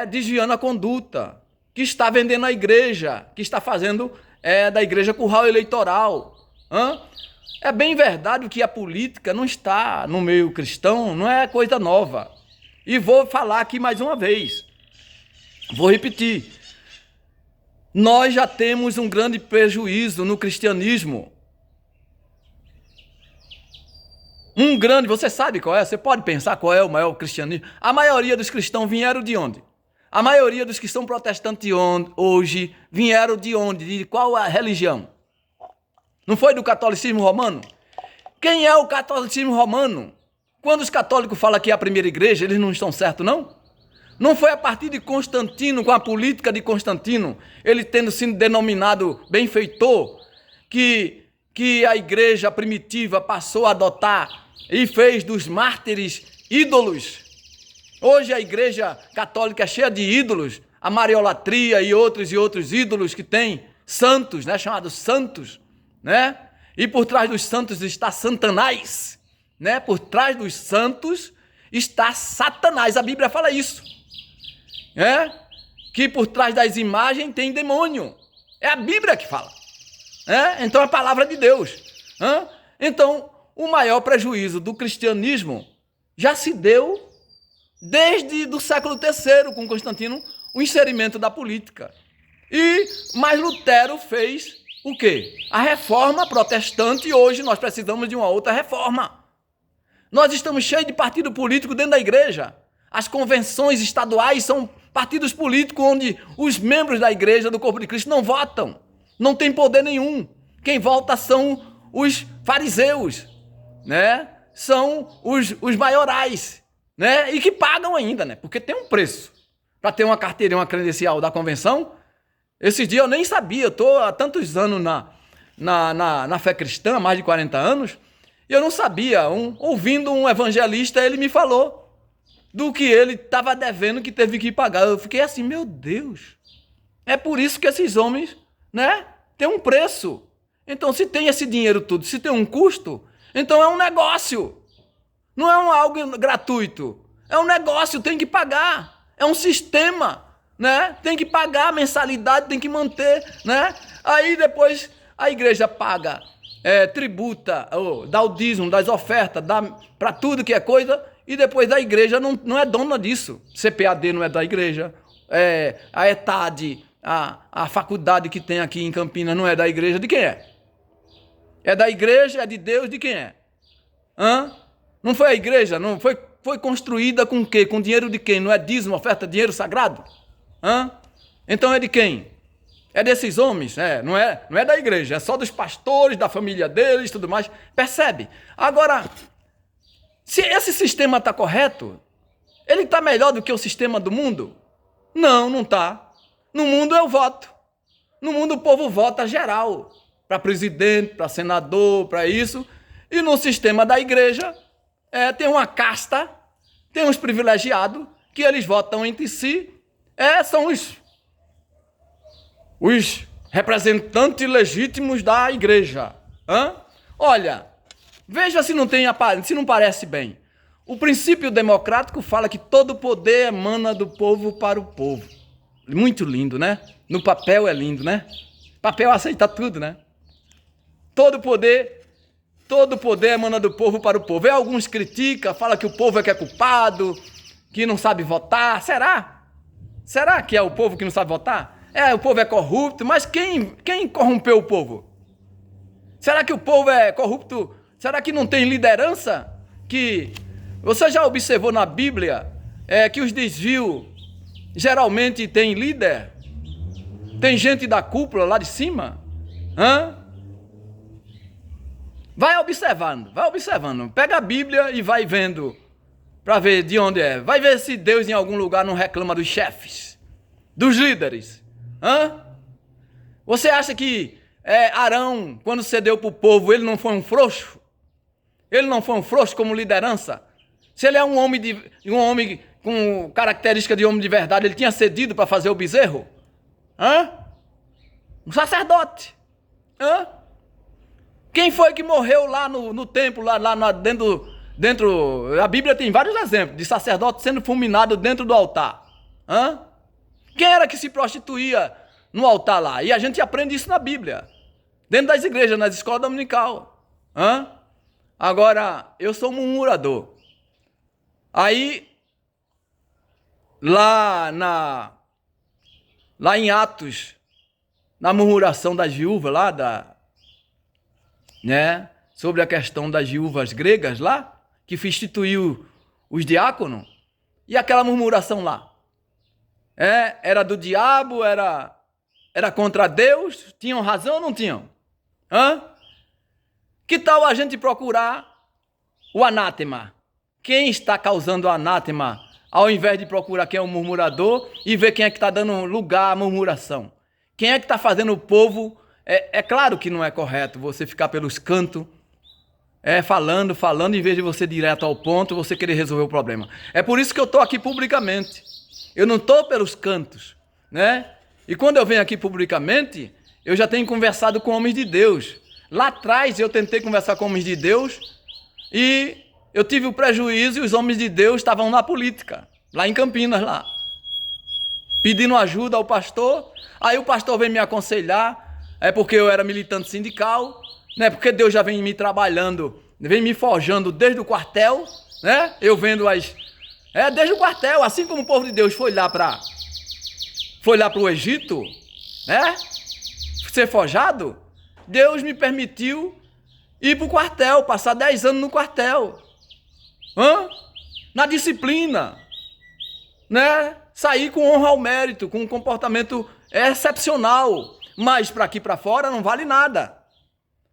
desviando a conduta, que está vendendo a igreja, que está fazendo da igreja curral eleitoral. É bem verdade que a política não está no meio cristão, não é coisa nova. E vou falar aqui mais uma vez, vou repetir. Nós já temos um grande prejuízo no cristianismo. Você sabe qual é? Você pode pensar qual é o maior cristianismo? A maioria dos cristãos vieram de onde? A maioria dos que são protestantes hoje vieram de onde? De qual a religião? Não foi do catolicismo romano? Quem é o catolicismo romano? Quando os católicos falam que é a primeira igreja, eles não estão certos, não? Não foi a partir de Constantino, com a política de Constantino, ele tendo sido denominado benfeitor, que a igreja primitiva passou a adotar e fez dos mártires ídolos. Hoje a igreja católica é cheia de ídolos, a mariolatria e outros ídolos que tem, santos, né, chamados santos, né? E por trás dos santos está Satanás, né? Por trás dos santos está Satanás, a Bíblia fala isso, que por trás das imagens tem demônio, é a Bíblia que fala. Então é a palavra de Deus. Então o maior prejuízo do cristianismo já se deu desde o século III, com Constantino, o inserimento da política. Mas Lutero fez o quê? A reforma protestante, e hoje nós precisamos de uma outra reforma. Nós estamos cheios de partido político dentro da igreja. As convenções estaduais são partidos políticos onde os membros da igreja, do corpo de Cristo, não votam. Não tem poder nenhum. Quem vota são os fariseus, né? São os maiorais, né? E que pagam ainda, né? Porque tem um preço. Para ter uma carteira e uma credencial da convenção, esses dias eu nem sabia. Eu estou há tantos anos na fé cristã, há mais de 40 anos, e eu não sabia. Ouvindo um evangelista, ele me falou do que ele estava devendo, que teve que pagar. Eu fiquei assim, meu Deus. É por isso que esses homens, né, tem um preço. Então, se tem esse dinheiro tudo, se tem um custo, então é um negócio. Não é algo gratuito. É um negócio, tem que pagar. É um sistema, né? Tem que pagar a mensalidade, tem que manter, né? Aí depois a igreja paga, tributa, dá o dízimo, dá as ofertas, dá para tudo que é coisa, e depois a igreja não é dona disso. CPAD não é da igreja, a ETAD, a faculdade que tem aqui em Campinas não é da igreja. De quem é? É da igreja, é de Deus, de quem é? Não foi a igreja? Não foi construída com o quê? Com dinheiro de quem? Não é dízimo, oferta, dinheiro sagrado? Então é de quem? É desses homens? Não é da igreja, é só dos pastores, da família deles, tudo mais. Percebe? Agora, se esse sistema está correto, ele está melhor do que o sistema do mundo? Não está. No mundo eu voto. No mundo o povo vota geral. Para presidente, para senador, para isso. E no sistema da igreja, tem uma casta, tem uns privilegiados, que eles votam entre si, são os representantes legítimos da igreja. Olha, veja se não parece bem. O princípio democrático fala que todo poder emana do povo para o povo. Muito lindo, né? No papel é lindo, né? Papel aceita tudo, né? Todo poder emana do povo para o povo. Alguns criticam, falam que o povo é que é culpado, que não sabe votar. Será? Será que é o povo que não sabe votar? O povo é corrupto, mas quem corrompeu o povo? Será que o povo é corrupto? Será que não tem liderança? Que você já observou na Bíblia que os desvios geralmente tem líder? Tem gente da cúpula lá de cima? Vai observando. Pega a Bíblia e vai vendo para ver de onde é. Vai ver se Deus em algum lugar não reclama dos chefes, dos líderes. Você acha que Arão, quando cedeu para o povo, ele não foi um frouxo? Ele não foi um frouxo como liderança? Se ele é um homem com característica de homem de verdade, ele tinha cedido para fazer o bezerro? Um sacerdote. Quem foi que morreu lá no templo, lá dentro? A Bíblia tem vários exemplos de sacerdote sendo fulminado dentro do altar. Quem era que se prostituía no altar lá? E a gente aprende isso na Bíblia, dentro das igrejas, nas escolas dominical. Agora, eu sou um murmurador. Aí, lá em Atos, na murmuração das viúvas lá, sobre a questão das viúvas gregas lá, que instituiu os diáconos, e aquela murmuração lá? Era do diabo, era contra Deus? Tinham razão ou não tinham? Que tal a gente procurar o anátema? Quem está causando o anátema, ao invés de procurar quem é o murmurador e ver quem é que está dando lugar à murmuração? Quem é que está fazendo o povo? É claro que não é correto você ficar pelos cantos, falando, em vez de você ir direto ao ponto, você querer resolver o problema. É por isso que eu estou aqui publicamente. Eu não estou pelos cantos, né? E quando eu venho aqui publicamente, eu já tenho conversado com homens de Deus. Lá atrás eu tentei conversar com homens de Deus e eu tive o prejuízo e os homens de Deus estavam na política, lá em Campinas, lá, pedindo ajuda ao pastor. Aí o pastor veio me aconselhar, porque eu era militante sindical, né? Porque Deus já vem me trabalhando, vem me forjando desde o quartel, né? Eu vendo desde o quartel, assim como o povo de Deus foi lá para o Egito, né? Ser forjado, Deus me permitiu ir para o quartel, passar 10 anos no quartel. Na disciplina, né? Sair com honra ao mérito, com um comportamento excepcional. Mas para aqui para fora não vale nada.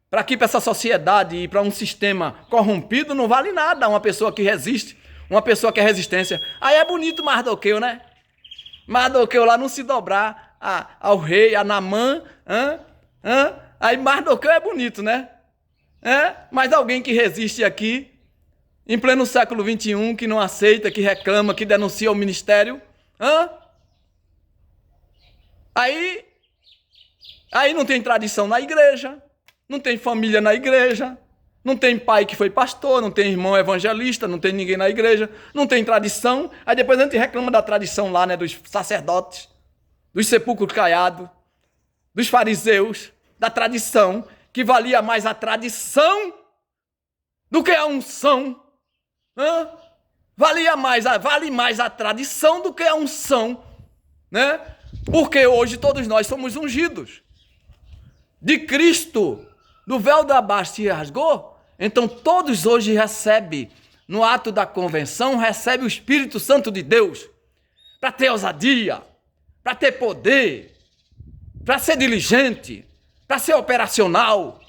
Para aqui, para essa sociedade e para um sistema corrompido, não vale nada uma pessoa que resiste, uma pessoa que é resistência. Aí é bonito Mardoqueu, né? Mardoqueu lá não se dobrar ao rei, a Naamã. Aí Mardoqueu é bonito, né? Mas alguém que resiste aqui, em pleno século XXI, que não aceita, que reclama, que denuncia o ministério. Aí não tem tradição na igreja, não tem família na igreja, Não tem pai que foi pastor, não tem irmão evangelista, não tem ninguém na igreja, não tem tradição. Aí depois a gente reclama da tradição lá, né, dos sacerdotes, dos sepulcros caiados, dos fariseus, da tradição, que valia mais a tradição do que a unção. Vale mais a tradição do que a unção, né? Porque hoje todos nós somos ungidos de Cristo, do véu da base se rasgou, então todos hoje recebem, no ato da convenção, recebem o Espírito Santo de Deus, para ter ousadia, para ter poder, para ser diligente, para ser operacional.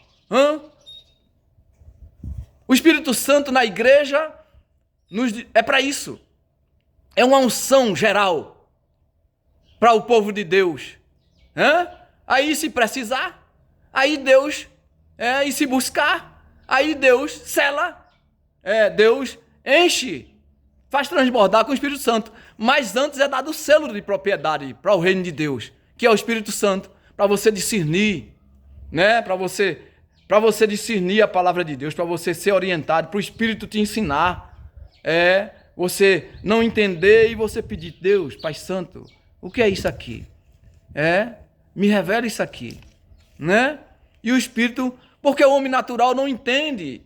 O Espírito Santo na igreja é para isso. É uma unção geral para o povo de Deus. Aí se precisar, aí Deus, e se buscar, aí Deus sela, Deus enche, faz transbordar com o Espírito Santo. Mas antes é dado o selo de propriedade para o reino de Deus, que é o Espírito Santo, para você discernir, né? Para você discernir a palavra de Deus, para você ser orientado, para o Espírito te ensinar. Você não entender e você pedir, Deus, Pai Santo, o que é isso aqui? Me revela isso aqui, né? E o Espírito, porque o homem natural não entende.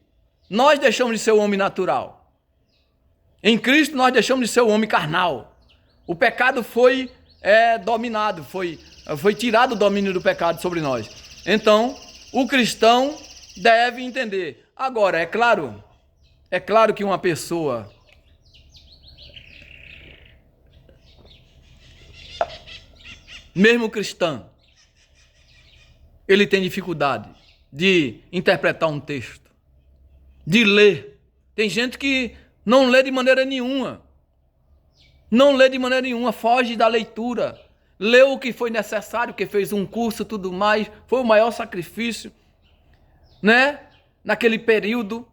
Nós deixamos de ser o homem natural. Em Cristo nós deixamos de ser o homem carnal. O pecado foi dominado, foi tirado o domínio do pecado sobre nós. Então, o cristão deve entender. Agora, é claro que uma pessoa mesmo cristã, ele tem dificuldade de interpretar um texto, de ler. Tem gente que não lê de maneira nenhuma. Não lê de maneira nenhuma, foge da leitura. Leu o que foi necessário, que fez um curso, tudo mais, foi o maior sacrifício, né? Naquele período,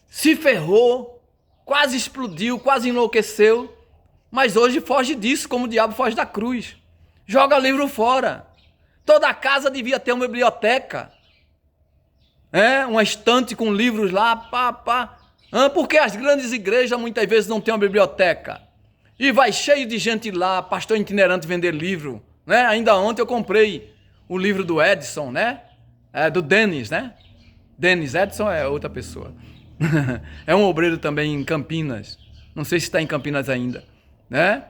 se ferrou, quase explodiu, quase enlouqueceu, mas hoje foge disso, como o diabo foge da cruz. Joga livro fora. Toda casa devia ter uma biblioteca, uma estante com livros lá, porque as grandes igrejas muitas vezes não têm uma biblioteca. E vai cheio de gente lá, pastor itinerante vender livro, né? Ainda ontem eu comprei o livro do Edson, né? Do Denis, né? Denis, Edson é outra pessoa. É um obreiro também em Campinas. Não sei se está em Campinas ainda, né?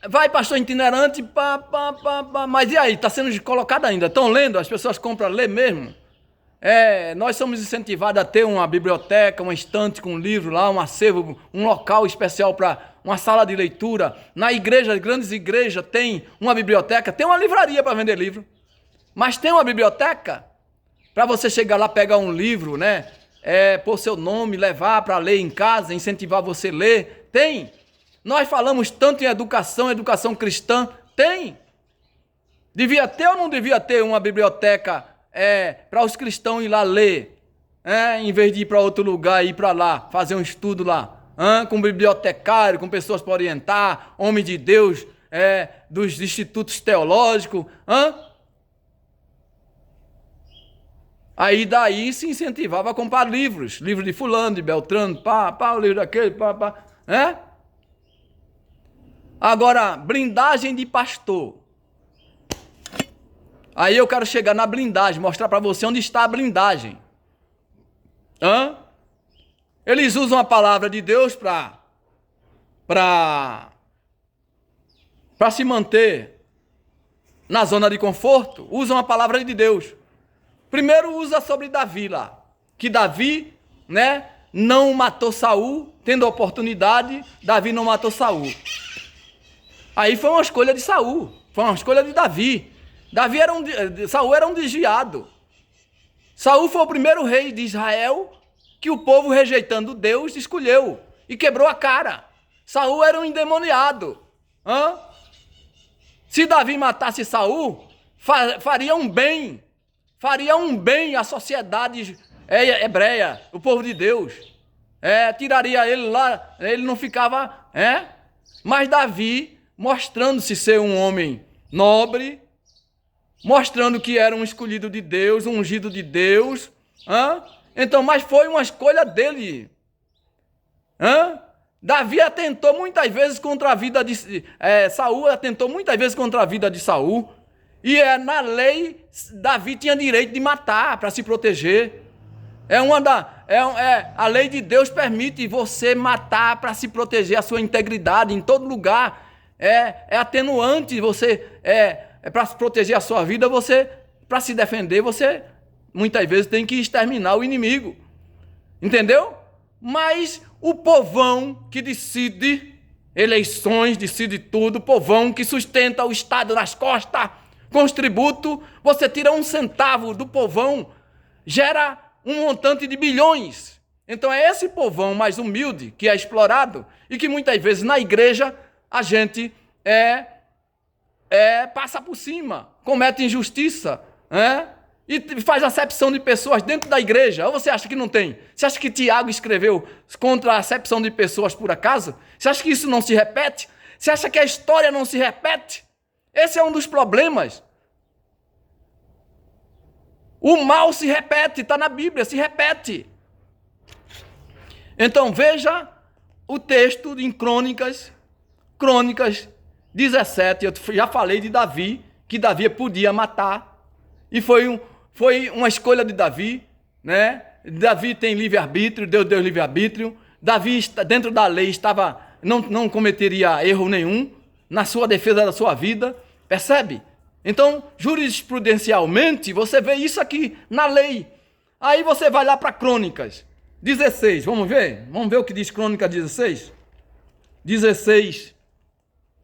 Vai pastor itinerante, mas e aí? Está sendo colocado ainda? Estão lendo? As pessoas compram ler mesmo? Nós somos incentivados a ter uma biblioteca, uma estante com livro lá, um acervo, um local especial para uma sala de leitura. Na igreja, grandes igrejas, tem uma biblioteca, tem uma livraria para vender livro. Mas tem uma biblioteca para você chegar lá, pegar um livro, né? Pôr seu nome, levar para ler em casa, incentivar você a ler. Tem. Nós falamos tanto em educação cristã. Tem. Devia ter ou não devia ter uma biblioteca para os cristãos ir lá ler, em vez de ir para outro lugar, ir para lá, fazer um estudo lá, com bibliotecário, com pessoas para orientar, homem de Deus, dos institutos teológicos, Aí daí se incentivava a comprar livros de fulano, de Beltrano, o livro daquele, Agora, blindagem de pastor. Aí eu quero chegar na blindagem, mostrar para você onde está a blindagem. Eles usam a palavra de Deus para se manter na zona de conforto. Usam a palavra de Deus. Primeiro usa sobre Davi lá, que Davi, né, não matou Saul, tendo a oportunidade, Davi não matou Saul. Aí foi uma escolha de Saul, foi uma escolha de Davi. Saul era um desviado. Saul foi o primeiro rei de Israel que o povo, rejeitando Deus, escolheu e quebrou a cara. Saul era um endemoniado. Se Davi matasse Saul, faria um bem à sociedade hebreia, o povo de Deus. Tiraria ele lá, ele não ficava. Mas Davi, mostrando-se ser um homem nobre, mostrando que era um escolhido de Deus, um ungido de Deus. Então, mas foi uma escolha dele. Davi atentou muitas vezes contra a vida de Saul, atentou muitas vezes contra a vida de Saul. E na lei, Davi tinha direito de matar para se proteger. A lei de Deus permite você matar para se proteger a sua integridade em todo lugar. É atenuante você, para se proteger a sua vida, você, para se defender, você muitas vezes tem que exterminar o inimigo. Entendeu? Mas o povão que decide eleições, decide tudo, o povão que sustenta o Estado nas costas, com os tributos, você tira 1 centavo do povão, gera um montante de bilhões. Então é esse povão mais humilde que é explorado e que muitas vezes na igreja a gente passa por cima, comete injustiça, e faz acepção de pessoas dentro da igreja. Ou você acha que não tem? Você acha que Tiago escreveu contra a acepção de pessoas por acaso? Você acha que isso não se repete? Você acha que a história não se repete? Esse é um dos problemas. O mal se repete, está na Bíblia, se repete. Então veja o texto em Crônicas 17, eu já falei de Davi, que Davi podia matar, e foi uma escolha de Davi, né? Davi tem livre-arbítrio, Deus deu livre-arbítrio, Davi, dentro da lei, não cometeria erro nenhum, na sua defesa da sua vida, percebe? Então, jurisprudencialmente, você vê isso aqui na lei. Aí você vai lá para Crônicas 16, vamos ver? Vamos ver o que diz Crônicas 16? 16,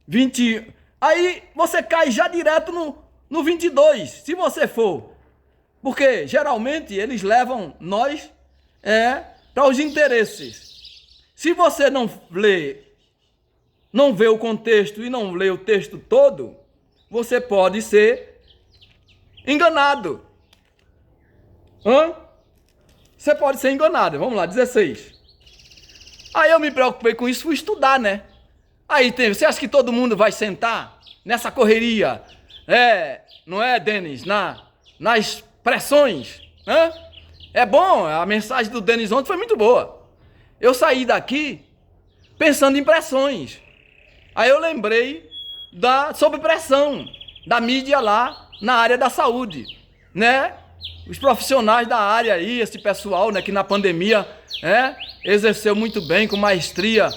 20. Aí você cai já direto no 22, se você for. Porque, geralmente, eles levam nós para os interesses. Se você não vê o contexto e não lê o texto todo, você pode ser enganado. Você pode ser enganado. Vamos lá, 16. Aí eu me preocupei com isso, fui estudar, né? Aí você acha que todo mundo vai sentar nessa correria? Não é, Denis? Nas pressões? É bom, a mensagem do Denis ontem foi muito boa. Eu saí daqui pensando em pressões. Aí eu lembrei sob pressão da mídia lá na área da saúde, né? Os profissionais da área aí, esse pessoal, né, que na pandemia exerceu muito bem, com maestria,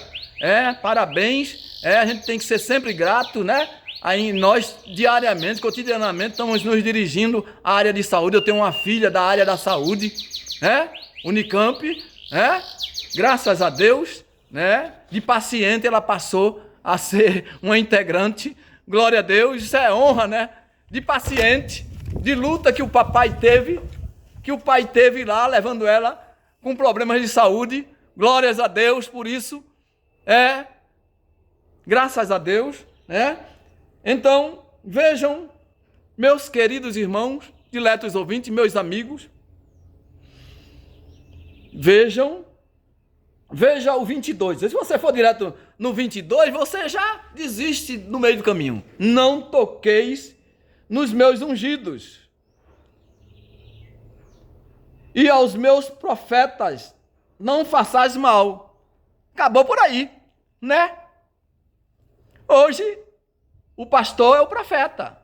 parabéns, a gente tem que ser sempre grato, né? Aí nós diariamente, cotidianamente, estamos nos dirigindo à área de saúde. Eu tenho uma filha da área da saúde, Unicamp, graças a Deus, né? De paciente ela passou a ser uma integrante, glória a Deus, isso é honra, né? De paciente, de luta que o pai teve lá, levando ela com problemas de saúde, glórias a Deus por isso, graças a Deus, né? Então, vejam, meus queridos irmãos, diletos ouvintes, meus amigos, veja o 22. Se você for direto no 22, você já desiste no meio do caminho. Não toqueis nos meus ungidos, e aos meus profetas não façais mal. Acabou por aí, né? Hoje, o pastor é o profeta,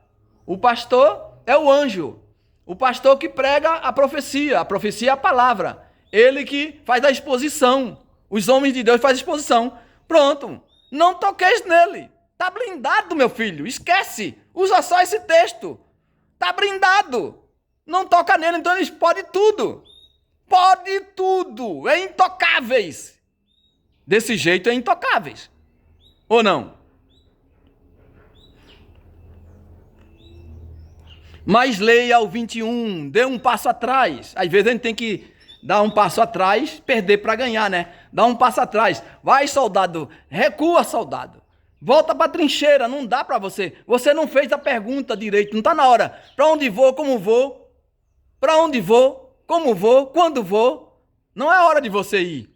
o pastor é o anjo, o pastor que prega a profecia é a palavra, ele que faz a exposição, os homens de Deus fazem a exposição. Pronto, não toqueis nele, está blindado, meu filho, esquece, usa só esse texto, está blindado, não toca nele, então eles podem tudo, é intocáveis, desse jeito é intocáveis, ou não? Mas leia o 21, dê um passo atrás. Às vezes a gente tem que dar um passo atrás, perder para ganhar, né? Dá um passo atrás. Vai, soldado, recua, soldado. Volta para a trincheira, não dá para você. Você não fez a pergunta direito, não está na hora. Para onde vou, como vou? Para onde vou, como vou, quando vou? Não é hora de você ir,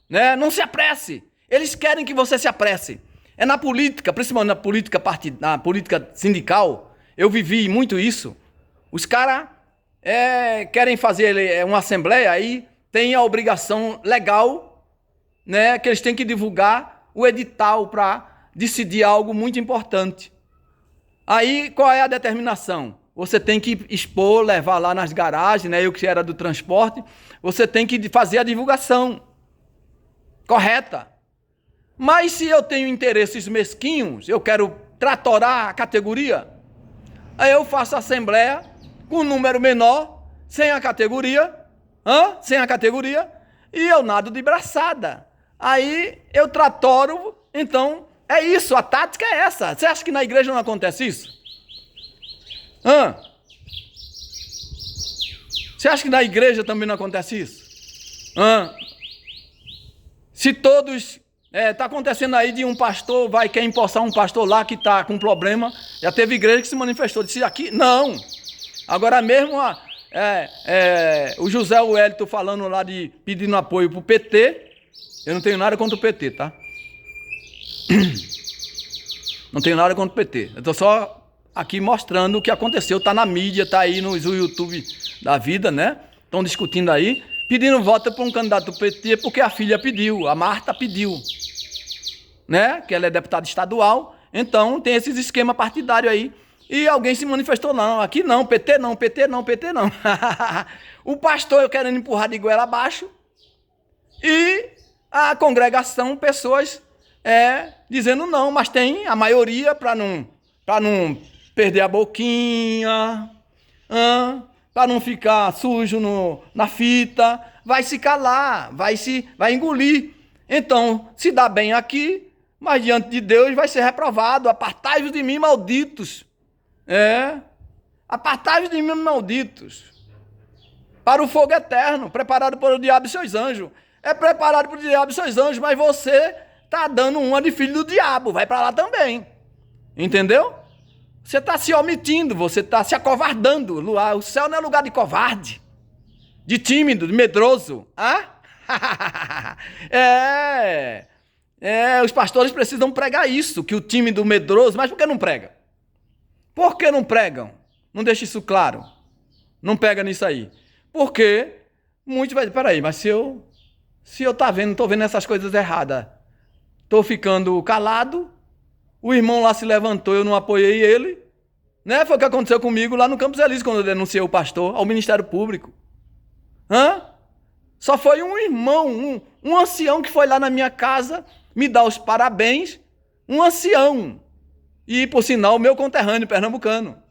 né? Não se apresse. Eles querem que você se apresse. É na política, principalmente na política sindical, eu vivi muito isso. Os caras querem fazer uma assembleia, aí tem a obrigação legal, né, que eles têm que divulgar o edital para decidir algo muito importante. Aí qual é a determinação? Você tem que expor, levar lá nas garagens, né? Eu que era do transporte, você tem que fazer a divulgação correta. Mas se eu tenho interesses mesquinhos, eu quero tratorar a categoria, aí eu faço a assembleia com um número menor, sem a categoria, e eu nado de braçada. Aí eu tratoro, então é isso, a tática é essa. Você acha que na igreja não acontece isso? Você acha que na igreja também não acontece isso? Se todos... tá acontecendo aí de um pastor, quer empossar um pastor lá que está com problema. Já teve igreja que se manifestou, disse aqui, não. Agora mesmo o José Wellington falando lá pedindo apoio para o PT. Eu não tenho nada contra o PT, tá? Não tenho nada contra o PT. Eu estou só aqui mostrando o que aconteceu. Está na mídia, está aí no YouTube da vida, né? Estão discutindo aí, pedindo voto para um candidato do PT porque a filha pediu, a Marta pediu, né? Que ela é deputada estadual. Então tem esses esquemas partidários aí. E alguém se manifestou, não, aqui não, PT não, PT não, PT não. O pastor querendo empurrar de goela abaixo e a congregação, pessoas dizendo não, mas tem a maioria para não perder a boquinha, para não ficar sujo na fita, vai se calar, vai engolir. Então, se dá bem aqui, mas diante de Deus vai ser reprovado. Apartai-vos de mim, malditos. Apartai-vos de mim, malditos. Para o fogo eterno, preparado para o diabo e seus anjos. É preparado para o diabo e seus anjos, mas você está dando uma de filho do diabo. Vai para lá também. Entendeu? Você está se omitindo, você está se acovardando. O céu não é lugar de covarde, de tímido, de medroso. Os pastores precisam pregar isso, que o tímido, o medroso, mas por que não prega? Por que não pregam? Não deixa isso claro. Não pega nisso aí. Porque muitos vai dizer, peraí, mas se eu estou vendo essas coisas erradas, estou ficando calado, o irmão lá se levantou, eu não apoiei ele, né? Foi o que aconteceu comigo lá no Campos Elíseos, quando eu denunciei o pastor ao Ministério Público. Só foi um irmão, um ancião que foi lá na minha casa me dar os parabéns, um ancião. E, por sinal, meu conterrâneo pernambucano.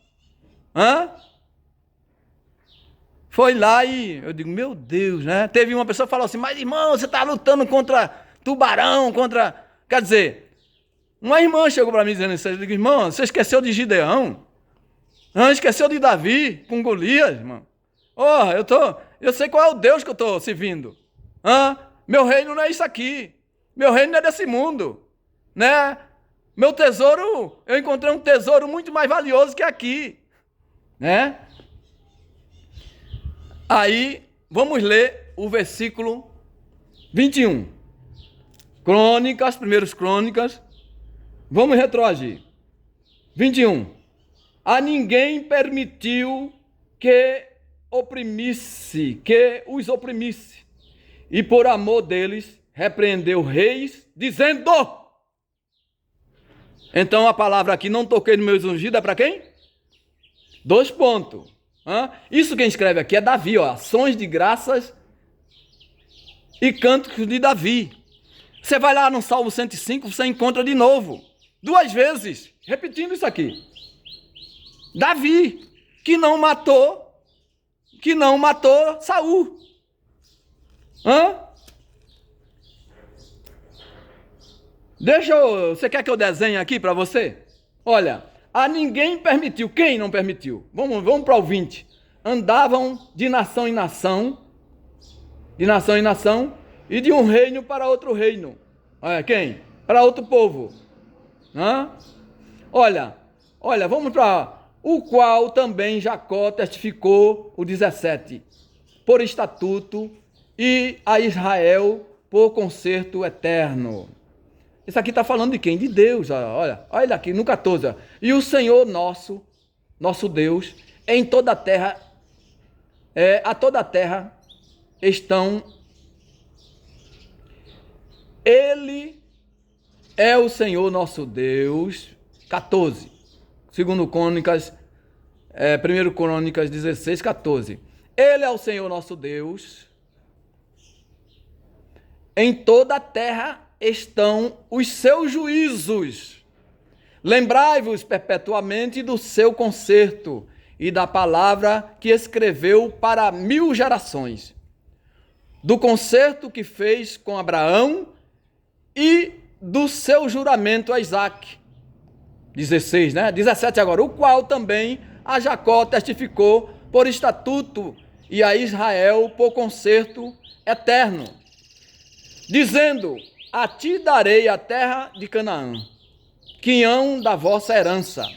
Foi lá e eu digo, meu Deus, né? Teve uma pessoa que falou assim, mas irmão, você está lutando contra tubarão, Quer dizer, uma irmã chegou para mim dizendo isso. Eu digo, irmão, você esqueceu de Gideão? Esqueceu de Davi com Golias, irmão? Eu sei qual é o Deus que eu estou servindo. Meu reino não é isso aqui. Meu reino não é desse mundo, né? Meu tesouro, eu encontrei um tesouro muito mais valioso que aqui, né? Aí, vamos ler o versículo 21. Crônicas, primeiros Crônicas. Vamos retroagir. 21. A ninguém permitiu que os oprimisse, e por amor deles repreendeu reis, dizendo... Então a palavra aqui, não toquei no meus ungidos, é para quem? 2 pontos. Isso quem escreve aqui é Davi, ações de graças e cânticos de Davi. Você vai lá no Salmo 105, você encontra de novo, 2 vezes, repetindo isso aqui. Davi, que não matou Saul. Você quer que eu desenhe aqui para você? Olha, a ninguém permitiu. Quem não permitiu? Vamos para o 20. Andavam de nação em nação, e de um reino para outro reino. Quem? Para outro povo. Olha, vamos para o qual também Jacó testificou, o 17, por estatuto, e a Israel por concerto eterno. Isso aqui está falando de quem? De Deus. Olha aqui no 14. E o Senhor nosso Deus, em toda a terra, a toda a terra estão. Ele é o Senhor nosso Deus. 14. Segundo Crônicas, 1 Crônicas 16, 14. Ele é o Senhor nosso Deus. Em toda a terra estão os seus juízos. Lembrai-vos perpetuamente do seu concerto e da palavra que escreveu para 1000 gerações. Do concerto que fez com Abraão e do seu juramento a Isaque. 16, né? 17 agora. O qual também a Jacó testificou por estatuto e a Israel por concerto eterno, dizendo: a ti darei a terra de Canaã, quinhão da vossa herança.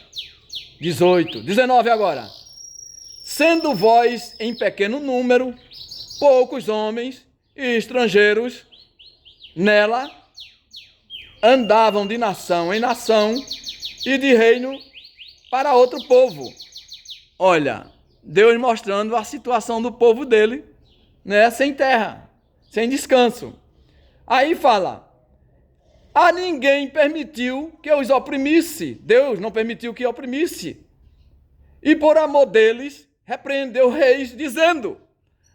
18, 19 agora. Sendo vós em pequeno número, poucos homens e estrangeiros, nela andavam de nação em nação e de reino para outro povo. Olha, Deus mostrando a situação do povo dele, né, sem terra, sem descanso. Aí fala: a ninguém permitiu que os oprimisse. Deus não permitiu que oprimisse. E por amor deles, repreendeu reis, dizendo: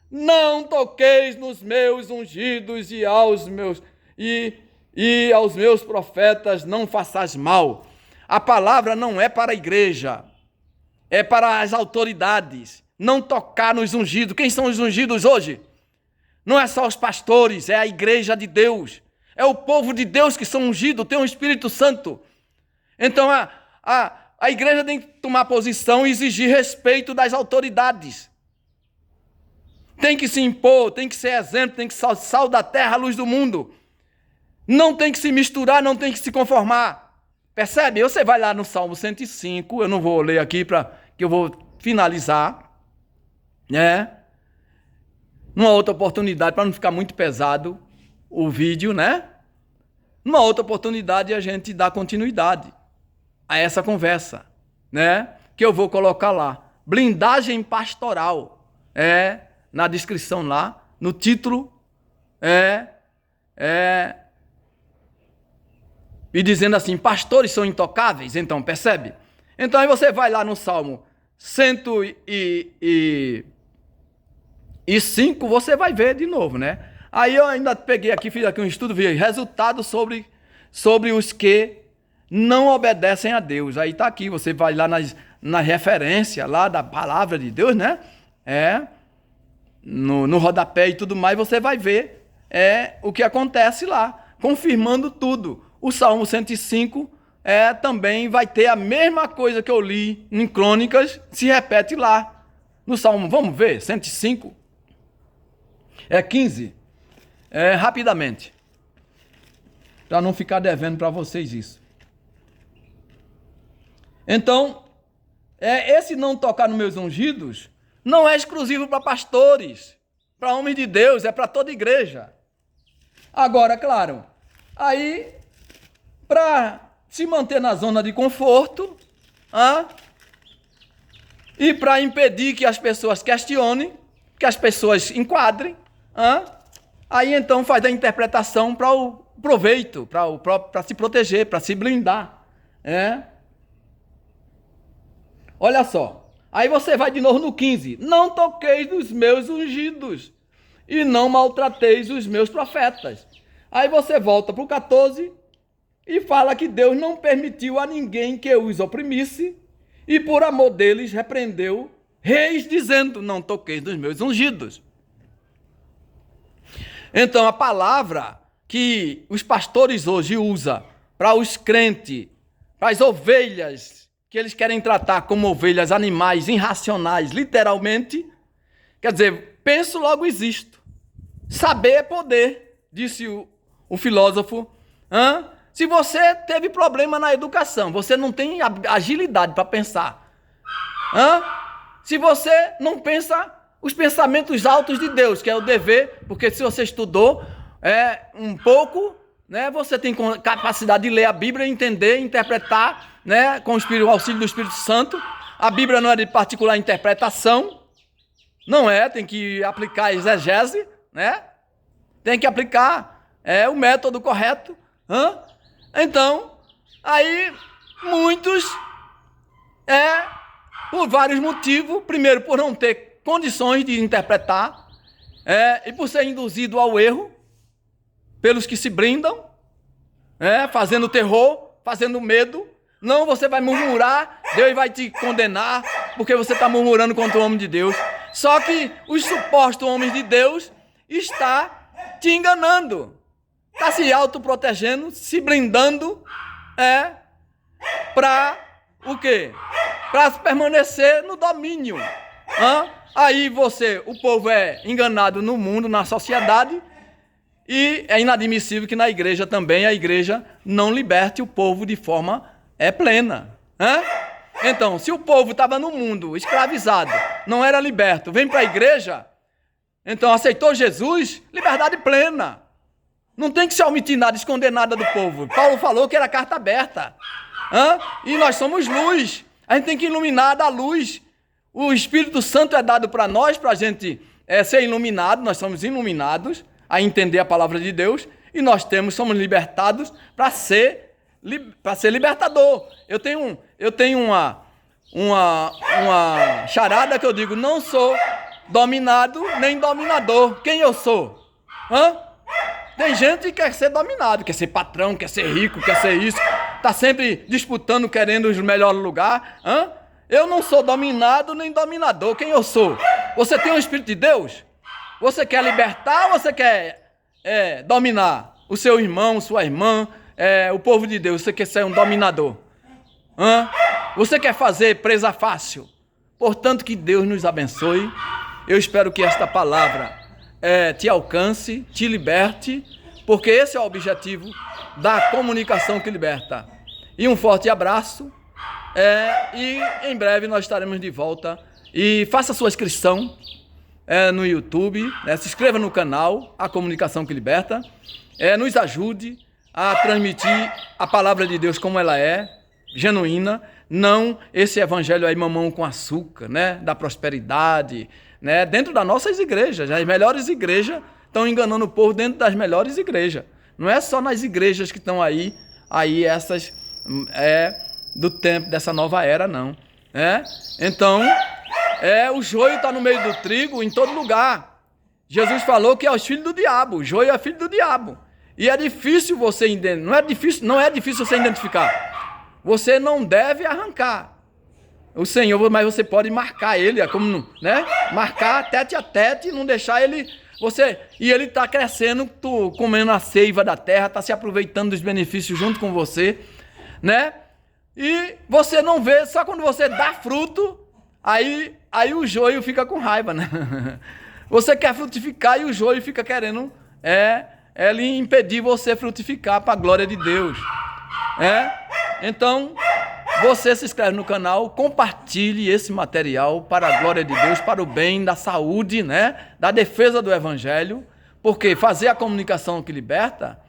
não toqueis nos meus ungidos e aos meus profetas não façais mal. A palavra não é para a igreja, é para as autoridades. Não tocar nos ungidos. Quem são os ungidos hoje? Não é só os pastores, é a igreja de Deus. É o povo de Deus que são ungidos, tem o Espírito Santo. Então a igreja tem que tomar posição e exigir respeito das autoridades. Tem que se impor, tem que ser exemplo, tem que ser sal da terra, luz do mundo. Não tem que se misturar, não tem que se conformar. Percebe? Você vai lá no Salmo 105, eu não vou ler aqui que eu vou finalizar, né? Numa outra oportunidade, para não ficar muito pesado o vídeo, né? Numa outra oportunidade a gente dá continuidade a essa conversa, né? Que eu vou colocar lá. Blindagem pastoral. Na descrição lá, no título, e dizendo assim: pastores são intocáveis. Então, percebe? Então aí você vai lá no Salmo 105, você vai ver de novo, né? Aí eu ainda peguei aqui, fiz aqui um estudo, vi resultados sobre os que não obedecem a Deus. Aí tá aqui, você vai lá na referência lá da palavra de Deus, né? No rodapé e tudo mais, você vai ver o que acontece lá, confirmando tudo. O Salmo 105 também vai ter a mesma coisa que eu li em Crônicas, se repete lá no Salmo. Vamos ver, 105. 15. Rapidamente. Para não ficar devendo para vocês isso. Então, esse não tocar nos meus ungidos não é exclusivo para pastores, para homens de Deus, é para toda igreja. Agora, claro, aí, para se manter na zona de conforto, e para impedir que as pessoas questionem, que as pessoas enquadrem, aí então faz a interpretação para o proveito, para se proteger, para se blindar. Olha só. Aí você vai de novo no 15. Não toqueis nos meus ungidos e não maltrateis os meus profetas. Aí você volta para o 14 e fala que Deus não permitiu a ninguém que os oprimisse e por amor deles repreendeu reis, dizendo: não toqueis nos meus ungidos. Então a palavra que os pastores hoje usam para os crentes, para as ovelhas, que eles querem tratar como ovelhas, animais irracionais, literalmente, quer dizer, penso, logo existo. Saber é poder, disse o filósofo. Se você teve problema na educação, você não tem agilidade para pensar. Se você não pensa os pensamentos altos de Deus, que é o dever, porque se você estudou um pouco, né, você tem capacidade de ler a Bíblia, entender, interpretar, né, com o auxílio do Espírito Santo. A Bíblia não é de particular interpretação, não é, tem que aplicar a exegese, né? Tem que aplicar o método correto. Então, aí muitos, por vários motivos, primeiro por não ter condições de interpretar, e por ser induzido ao erro, pelos que se brindam, fazendo terror, fazendo medo. Não, você vai murmurar, Deus vai te condenar, porque você está murmurando contra o homem de Deus. Só que os supostos homens de Deus estão te enganando, está se autoprotegendo, se blindando, para o quê? Para permanecer no domínio. Aí o povo é enganado no mundo, na sociedade, e é inadmissível que na igreja também a igreja não liberte o povo de forma plena. Então, se o povo estava no mundo escravizado, não era liberto, vem para a igreja, então aceitou Jesus, liberdade plena. Não tem que se omitir nada, esconder nada do povo. Paulo falou que era carta aberta. E nós somos luz. A gente tem que iluminar da luz. O Espírito Santo é dado para nós, para a gente ser iluminado. Nós somos iluminados a entender a palavra de Deus. E nós somos libertados para ser libertador. Eu tenho uma charada que eu digo: não sou dominado nem dominador. Quem eu sou? Tem gente que quer ser dominado, quer ser patrão, quer ser rico, quer ser isso, está sempre disputando, querendo o melhor lugar. Eu não sou dominado nem dominador. Quem eu sou? Você tem o Espírito de Deus? Você quer libertar ou você quer dominar o seu irmão, sua irmã, o povo de Deus? Você quer ser um dominador? Você quer fazer presa fácil? Portanto, que Deus nos abençoe. Eu espero que esta palavra te alcance, te liberte, porque esse é o objetivo da comunicação que liberta. E um forte abraço, e em breve nós estaremos de volta. E faça sua inscrição no YouTube, se inscreva no canal A Comunicação que Liberta, nos ajude a transmitir a palavra de Deus como ela é, genuína, não esse evangelho aí mamão com açúcar, da prosperidade, dentro das nossas igrejas. As melhores igrejas estão enganando o povo dentro das melhores igrejas. Não é só nas igrejas que estão aí essas do tempo dessa nova era, não. Então, o joio está no meio do trigo em todo lugar. Jesus falou que é os filhos do diabo, o joio é filho do diabo. E é difícil você não é difícil você identificar. Você não deve arrancar o Senhor, mas você pode marcar ele, marcar tete a tete, não deixar ele, e ele está crescendo, comendo a seiva da terra, está se aproveitando dos benefícios junto com você, e você não vê, só quando você dá fruto, aí o joio fica com raiva, Você quer frutificar e o joio fica querendo, ele impedir você frutificar para a glória de Deus, Então, você se inscreve no canal, compartilhe esse material para a glória de Deus, para o bem da saúde, da defesa do evangelho, porque fazer a comunicação que liberta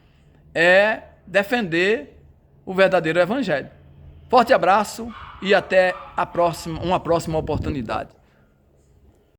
é defender o verdadeiro evangelho. Forte abraço e até uma próxima oportunidade.